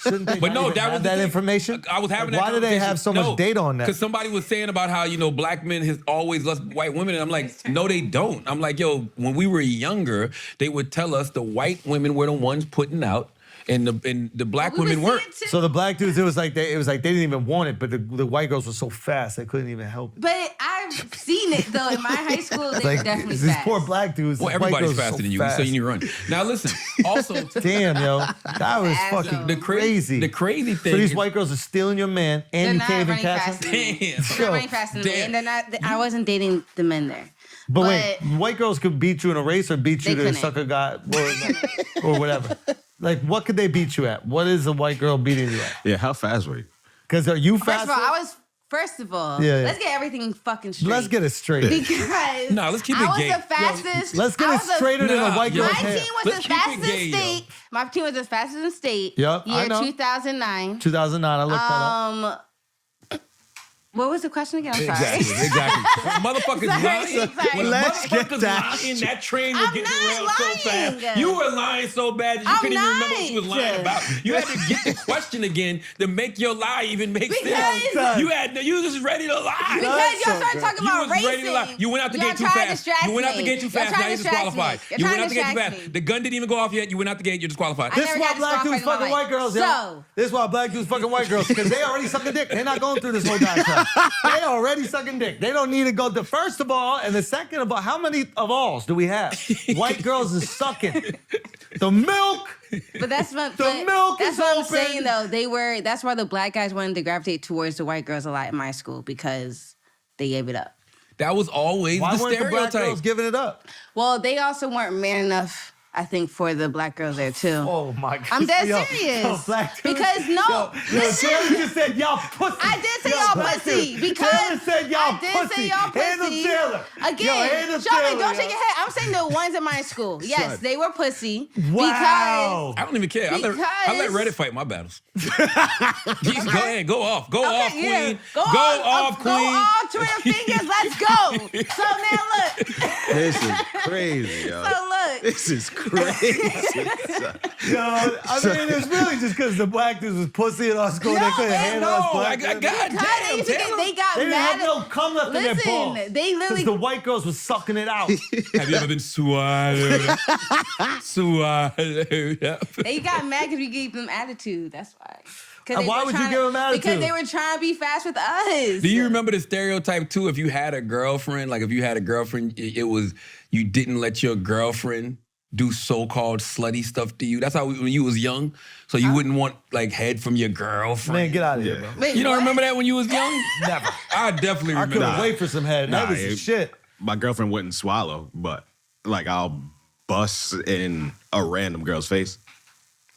shouldn't they But no, even that have was that the thing. information? I was having Like, that why do they conversation. have so much data on that? Because somebody was saying about how, black men has always lust white women. And I'm like, no, they don't. I'm like, yo, when we were younger, they would tell us the white women were the ones putting out and the black women weren't. So the black dudes, it was like they didn't even want it, but the white girls were so fast they couldn't even help it. But I seen it though. In my high school, they were definitely these fast. poor black dudes. Well, these white everybody's girls are faster so than you, fast. so you need to run. Now listen, also Damn, yo, that was fucking the crazy. The crazy thing. So these is- white girls are stealing your man, They're and you not can't even running catch fast them. than me. They're Yo, not running faster than me, and they're not. I wasn't dating the men there. But wait, white girls could beat you in a race or beat you They to couldn't. suck a guy or whatever. Like, what could they beat you at? What is a white girl beating you at? Yeah, how fast were you? Because are you First faster? of all, I was. First of all, Yeah, yeah. let's get everything fucking straight. Let's get it straight. Because Nah, let's keep I it was gay. the fastest. Let's get I it was the- straighter than a white girl's My hair. team was Let's the keep it fastest gay, yo. state. My team was the fastest in state. Yep, I Year know. 2009. 2009, I looked that up. What was the question again? I'm sorry. Exactly. Motherfuckers Sorry, lying. sorry. When Let's get motherfuckers that lying, shit. that train was I'm getting not around so lying. fast. You were lying so bad that you I'm couldn't even remember what you was not. lying about. You had to get the question again to make your lie even make sense. Because- You was just ready to lie. Because y'all started talking You about was ready to lie. racing. You went out the Y'all gate too trying to fast. distract You went out the me. gate too Y'all fast. trying Now to you're distract disqualified. me. Y'all You trying went out to the gate too distract fast. me. The gun didn't even go off yet. You went out the gate. You're disqualified. This is never why got black dudes disqualified in fucking my white girls, yo. So- This is why black dudes fucking white girls, because they already sucking dick. They're not going through this whole diatribe. They already sucking dick. They don't need to go to first of all, and the second of all, how many of alls do we have? White girls is sucking. The milk. But that's what milk that's is what I'm open. saying though. That's why the black guys wanted to gravitate towards the white girls a lot in my school because they gave it up. That was always Why the weren't the black stereotype. girls giving it up? Well, they also weren't man enough, I think, for the black girls there too. Oh my God. I'm dead Yo, serious. yo, black dudes- Because no, listen. Taylor just said y'all pussy. I did say Yo, y'all black pussy dude, because Taylor said y'all I did pussy. say y'all pussy. Handle Taylor. Again, Yo, handle Jokey, Taylor, don't yo. shake your head. I'm saying the ones in my school. Yes, they were pussy. Wow. I don't even care. I let Because- Reddit fight my battles. Jeez, go ahead, go off, go off, Okay, yeah. queen, Go off, Go queen. off, Twitter fingers. Let's go. So now look. This is crazy, yo. So look. This is crazy. Yo, I mean, it's really just because the black dudes was pussy in our school. They couldn't handle us black dudes. Because they used to get- they got They didn't mad. have no cum left in their Listen, balls. they literally- Because the white girls was sucking it out. Have you ever been swallowed? Swallowed. They got mad because we gave them attitude. That's why. 'Cause And they why were would you trying give them Because attitude? they were trying to be fast with us. Do you remember the stereotype too? If you had a girlfriend, like if you had a girlfriend, it was you didn't let your girlfriend do so-called slutty stuff to you. That's how when you was young, so you wouldn't want like head from your girlfriend. Man, get out of here, bro. Wait, You don't what? remember that when you was young? Never. I definitely I remember. couldn't wait for some head. That Nah, was it- shit. My girlfriend wouldn't swallow, but like I'll bust in a random girl's face.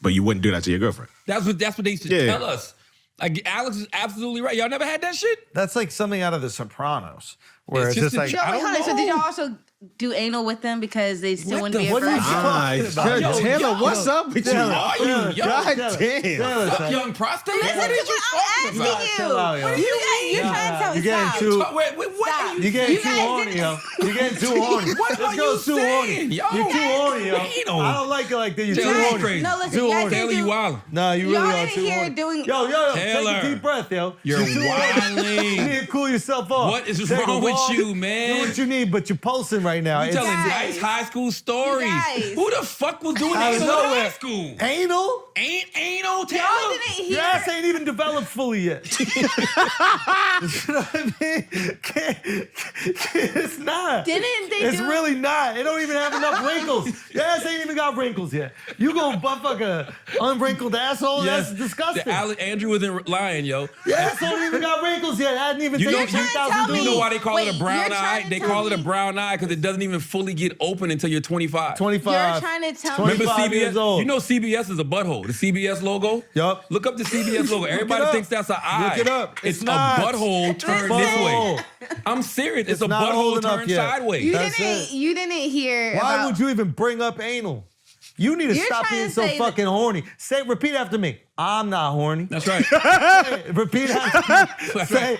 But you wouldn't do that to your girlfriend. That's what they used to Yeah. tell us. Like Alex is absolutely right. Y'all never had that shit? That's like something out of The Sopranos, where It's it's, just just a like, No, wait, I don't hold on. So did know. y'all also do anal with them because they still What wouldn't be the- what are you afraid? talking about? Yo, Taylor, yo, what's up with you? Taylor, are you? Taylor, Yo, God God damn. damn. Taylor, Fuck son. young prostate. Listen What to are you what I'm asking talking you. Chill out, yo. What are you're trying to tell me? You're getting Stop. too- about? Wait, what Stop. are you You're getting You too guys horny, didn't- yo. You're getting too horny. What This are girl's you too saying, horny. yo? You're too horny, yo. Ain't no- I don't like it like that. You're Taylor, too you horny. crazy. No, listen, Too you guys horny. Taylor, you wildin'. No, you really Y'all are didn't too hear horny. doing- Yo, Taylor, take a deep breath, yo. you're too horny. wilding. You need to cool yourself off. What is Take a wrong with walk. you, man? Do what you need, but you're pulsing right now. You It's- telling guys. nice high school stories. guys. Who the fuck was doing Out that of in nowhere. high school? Anal? Ain't anal, Taylor? Y'all didn't hear. Your ass ain't even developed fully yet. You know what I mean? It's not. Didn't they It's do- really not. It don't even have enough wrinkles. Your ass ain't even got wrinkles yet. You gonna butt fuck a unwrinkled asshole? Yes. That's disgusting. Andrew wasn't lying, yo. Your ass don't even got wrinkles yet. I hadn't even You know, taken you 10,000 know dudes. why they call it a Wait, brown you're eye? trying to They tell call it a me- brown eye because it doesn't even fully get open until you're 25. 25. You're trying to tell me. Remember 25 CBS? years old. You know CBS is a butthole. The CBS logo? Yup. Look up the CBS logo. Everybody up. thinks that's an eye. Look it up. It's a not. butthole turned this Butthole. way. I'm serious. It's a not old butthole enough turned yet. sideways. You That's didn't. it. You didn't hear. Why about, would you even bring up anal? You need to You're stop trying being to so say fucking horny. Repeat after me. I'm not horny. That's right. Say it. Repeat after me.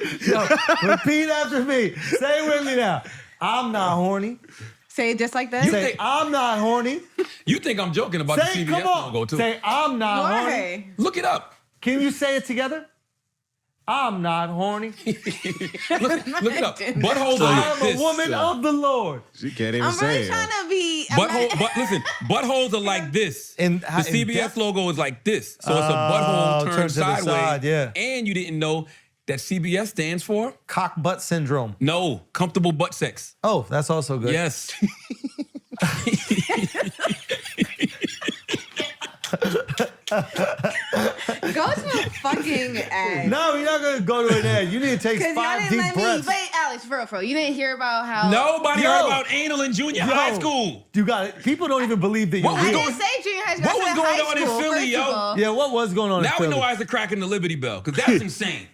Repeat after me. Say it with me now. I'm not horny. Say it just like that. Say, I'm not horny. You think I'm joking about Say, the CBS come on. logo, too. Say, I'm not horny. Why? Look it up. Can you say it together? I'm not horny. Look it up. Buttholes are I like am this. a woman of the Lord. She can't even I'm say really it. trying to be. Listen, buttholes are like this. In The CBS depth? logo is like this. So it's a Oh, butthole turned turned to the sideways. side, yeah. And you didn't know that CBS stands for? Cock butt syndrome. No, comfortable butt sex. Oh, that's also good. Yes. Go to a fucking ad. No, you're not gonna go to an ad. You need to take 'Cause y'all 5 didn't deep let me. breaths. Wait, Alex, for real, you didn't hear about how Nobody heard about anal in junior high school. You got it. People don't even believe that you're What was real. I didn't say junior high school. What I was said going high on in school, Philly, first of yo? all. Yeah, what was going on Now in we Philly? know why it's a crack in the Liberty Bell, because that's insane.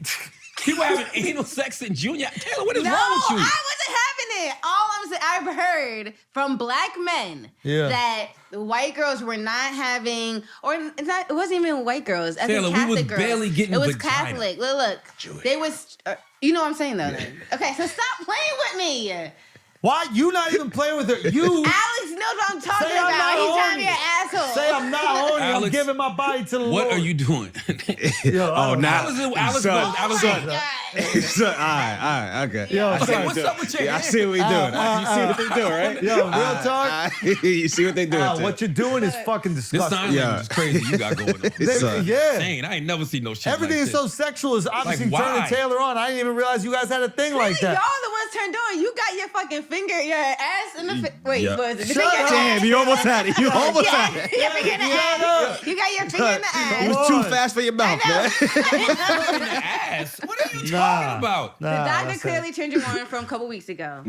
People having anal sex in junior. Taylor, what is No, wrong with you? I wasn't having it. All I'm saying, I've heard from black men that the white girls were not having, or it's not. It wasn't even white girls. I Taylor, think we Catholic was girls. barely getting It was vagina. Catholic. Look. They was. You know what I'm saying though. Then. Okay, so stop playing with me. Why you not even playing with her? You Alex knows what I'm talking Say I'm about. not He's trying to horny. be an asshole. Say I'm not horny. I'm Alex, giving my body to the Lord. What are you doing? Yo, Oh, now. Alex Son. goes. Son, all right, okay. Yo, I said, son. what's up with your Yeah, I hand? see what we doing. You see what they doing, right? Yo, real talk. You see what they doing? Al, what you're doing is fucking This disgusting. sign language is crazy you got going on. Yeah. Dang, I ain't never seen no shit Everything like is this. so sexual. Is obviously Like, turning why? Taylor on. I didn't even realize you guys had a thing like Y'all that. the ones turned on. You got your fucking finger, your ass in the. Wait, Yeah. what is it? Shut up. Damn, you almost had it. You almost had it. Your finger in the Shut ass. up. You got your finger in the It ass. was too fast for your mouth, man. In the ass. What are you talking about? The doctor that's clearly turned you on from a couple weeks ago.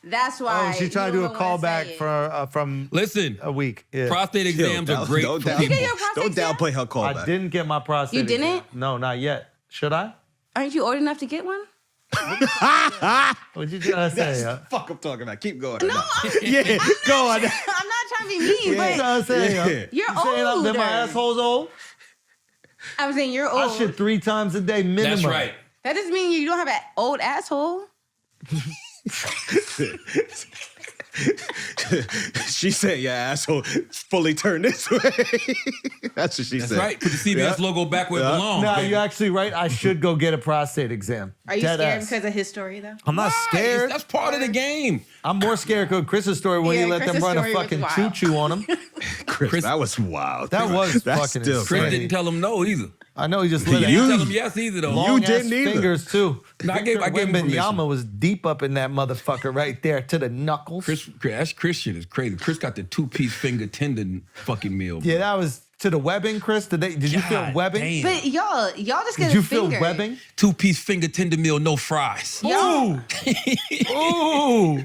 That's Oh, why. she tried to do a callback from Listen, a week. Yeah. prostate exams are great for Did you people. get your prostate Don't exam? downplay her I callback. didn't get my prostate. You didn't? exam. No, not yet. Should I? Aren't you old enough to get one? What you trying to say? Huh? Fuck, I'm talking about. Keep going. No, Yeah, go on. I'm not trying to be mean, What you trying to say? Huh? Yeah. you're You saying older. that my asshole's old? I'm saying you're old. I shit 3 times a day minimum. That's right. That doesn't mean you don't have an old asshole. She said, "Yeah, asshole, fully turned this way." That's what she That's said. right. Put the CBS logo back where it belongs. No, baby. you're actually right. I should go get a prostate exam. Are you Dead scared ass. because of his story, though? I'm not Why? scared. That's part of the game. I'm more scared because Chris's story when Yeah, he let them Chris's run a story was fucking wild. choo-choo on him. Chris, that was wild. That was That's fucking still insane. Chris didn't tell him no either. I know he just let He it didn't tell him yes either though. long didn't ass either. fingers too. No, I gave him permission. Yama was deep up in that motherfucker right there to the knuckles. That's Chris shit is crazy. Chris got the 2-piece finger tendon fucking meal. Yeah, that was to the webbing, Chris. Did you feel God webbing? damn. But y'all just get Did a you finger. feel webbing? 2-piece finger tender meal, no fries. Y'all, Ooh.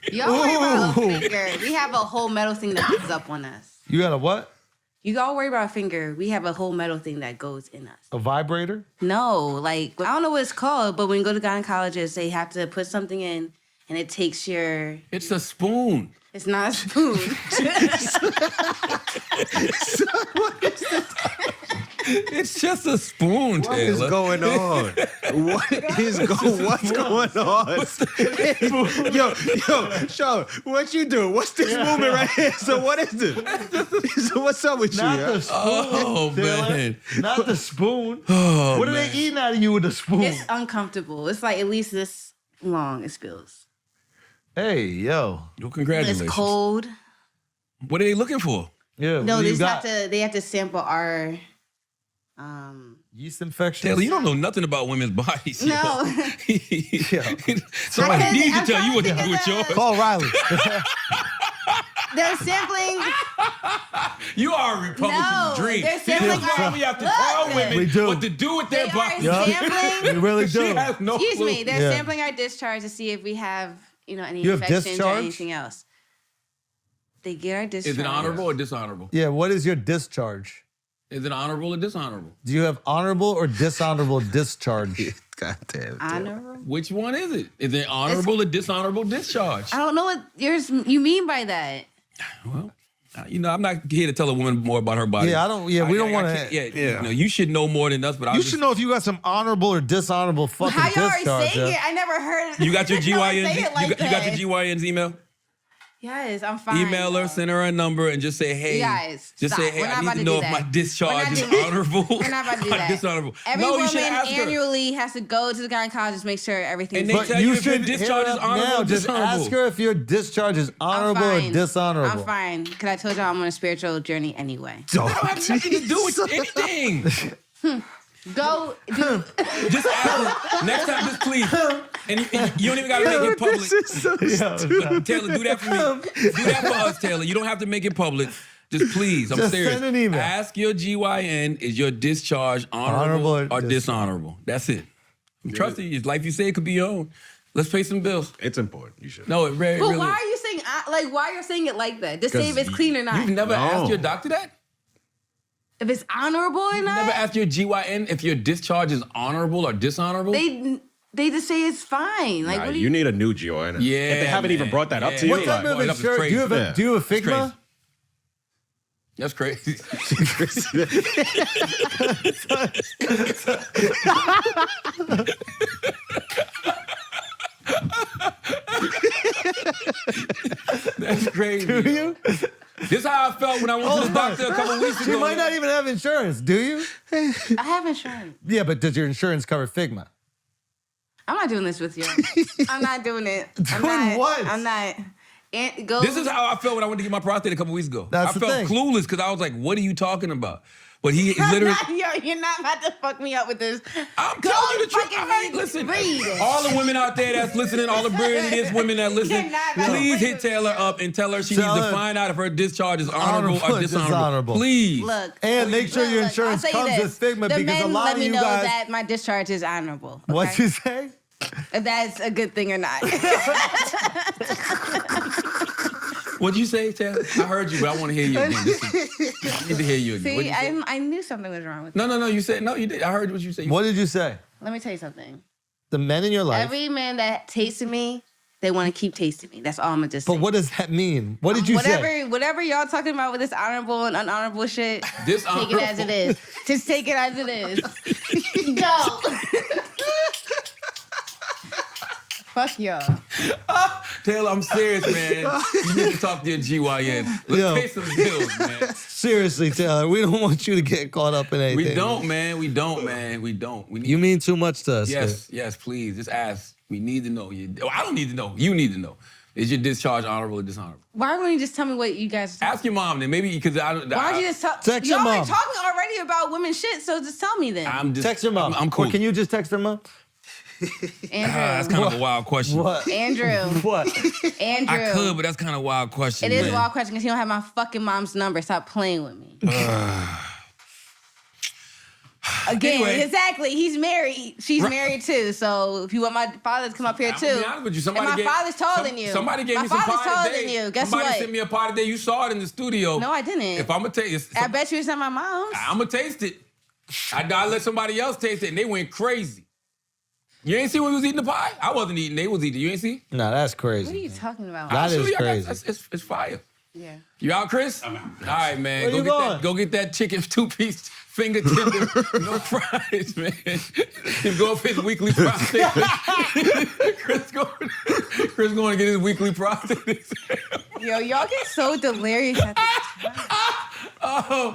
y'all worry about a finger. We have a whole metal thing that goes up on us. You got a what? You all worry about a finger. We have a whole metal thing that goes in us. A vibrator? No, like, I don't know what it's called, but when you go to gynecologists, they have to put something in and it takes your... It's a spoon. It's not a spoon. It's just a spoon, What is Taylor. going on? What's going on? yo, show, what you do? What's this movement right here? So what is this? So what's up with Not you? the spoon. Oh, Taylor. man. Not the spoon. Oh, What are man. they eating out of you with a spoon? It's uncomfortable. It's like at least this long, it feels. Hey, yo. Well, congratulations. It's cold. What are they looking for? Yeah. No, what they you just got? they have to sample our Yeast infection. Taylor, you don't know nothing about women's bodies. yo. No. Somebody I needs to I'm tell you what to trying do with yours. Call Riley. They're sampling. You are a Republican No, dream. they're See, sampling that's why our- we have to Look. tell We women do. what to do with their They are bodies. sampling. You really She do. has no Excuse clue. me. They're Yeah. sampling our discharge to see if we have, any You have infections or discharge? anything else. They get our discharge. Is it honorable or dishonorable? Yeah, what is your discharge? Is it honorable or dishonorable? Do you have honorable or dishonorable discharge? God damn. Honorable? Which one is it? Is it honorable or dishonorable discharge? I don't know what you mean by that. Well, I'm not here to tell a woman more about her body. Yeah, I don't. Yeah, we don't want can't- to. Yeah, you should know more than us. But I You just, should know if you got some honorable or dishonorable fucking How y'all are discharge. saying yeah. it? I never heard. You got your no one GYN's. say it like you got that. your GYN's email. Yes, I'm fine. Email her, though. send her a number, and just say, "Hey, You guys, just stop. say, hey, We're I not need about to to know do if my that. discharge We're not is doing- honorable We're not about to do or that. dishonorable." Every no, you woman should ask her. annually has to go to the gynecologist, make sure everything's. And they But tell you you if your should discharge hit is her up honorable now. or Just dishonorable. ask her if your discharge is honorable or fine. dishonorable. I'm fine, because I told y'all I'm on a spiritual journey anyway. That don't have nothing to do with anything. Go. Just ask her. Next time, just please. And you don't even got to make it public. This is so stupid. Taylor, do that for me. Do that for us, Taylor. You don't have to make it public. Just please. I'm Just serious. send an email. Ask your GYN, is your discharge honorable or dishonorable? That's it. I'm trusting you. Like you say, it could be your own. Let's pay some bills. It's important. You should. No, it really, But really why are you saying why you're saying it like that? Just say if it's clean or not. You've never asked your doctor that? If it's honorable or not. Never asked your GYN if your discharge is honorable or dishonorable? They just say it's fine. Like, Nah, what do you need a new GYN. Yeah, If they haven't even brought that up to you. What type of Boy, that was insurance? crazy. Do you have a Figma? That's crazy. That's crazy. Do you? This is how I felt when I went to the doctor a couple weeks ago. You might not even have insurance, do you? I have insurance. Yeah, but does your insurance cover Figma? I'm not doing this with you. I'm not doing it. Doing what? I'm not. Go. This is how I felt when I went to get my prostate a couple weeks ago. That's I the felt thing. clueless because I was like, what are you talking about? But he literally... You're not about to fuck me up with this. I'm telling you the truth. All right, listen. All the women out there that's listening, all the brilliant women that listen, please hit Taylor up and tell her she needs to find out if her discharge is honorable or dishonorable. Please. Look. And make sure your insurance I'll tell you comes with this. Figma The because a men lot let of me you know guys. that my discharge is honorable. Okay? What you say? If that's a good thing or not. What'd you say, Taylor? I heard you, but I want to hear you again. I need to hear you again. See, What'd you say? I knew something was wrong with No, you said, no, you did. I heard what you said. What did you say? Let me tell you something. The men in your life. Every man that tasted me, they want to keep tasting me. That's all I'm gonna just say. But what does that mean? What did you say? Whatever y'all talking about with this honorable and unhonorable shit, take it as it is. Just take it as it is. Go. Fuck y'all. Taylor, I'm serious, man. You need to talk to your GYN. Let's pay some bills, man. Seriously, Taylor, we don't want you to get caught up in anything. We don't, man. We don't. You mean too much to us. Yes, please. Just ask. We need to know. I don't need to know. You need to know. Is your discharge honorable or dishonorable? Why don't you just tell me what you guys? Ask your mom then. Maybe because I don't. Why don't you just talk? Text y'all your are mom. talking already about women shit, so just tell me then. I'm just text your mom. I'm cool. Or can you just text her mom? Andrew. That's kind of a wild question. What? Andrew. What? Andrew. I could, but that's kind of a wild question. It is man. a wild question because you don't have my fucking mom's number. Stop playing with me. Again, Anyway. exactly. He's married. She's married too. So if you want my father to come up here too, I'm gonna be honest with you. and my father's taller than you. Somebody gave my me some father's pie taller today. than you. Guess somebody what? sent me a pie today. You saw it in the studio. No, I didn't. If I'm gonna tell you, I bet you it's not my mom's. I'm gonna taste it. I let somebody else taste it, and they went crazy. You ain't see when we was eating the pie? I wasn't eating. They was eating. You ain't see? No, that's What are crazy. you talking about? That is Absolutely, crazy. It's fire. Yeah. You out, Chris? I'm out. All right, man. Where you going? Go get that chicken 2-piece finger tender, no fries, man. And go up his weekly prostate. Chris going to get his weekly prostate exam. Yo, y'all get so delirious at this time. Oh,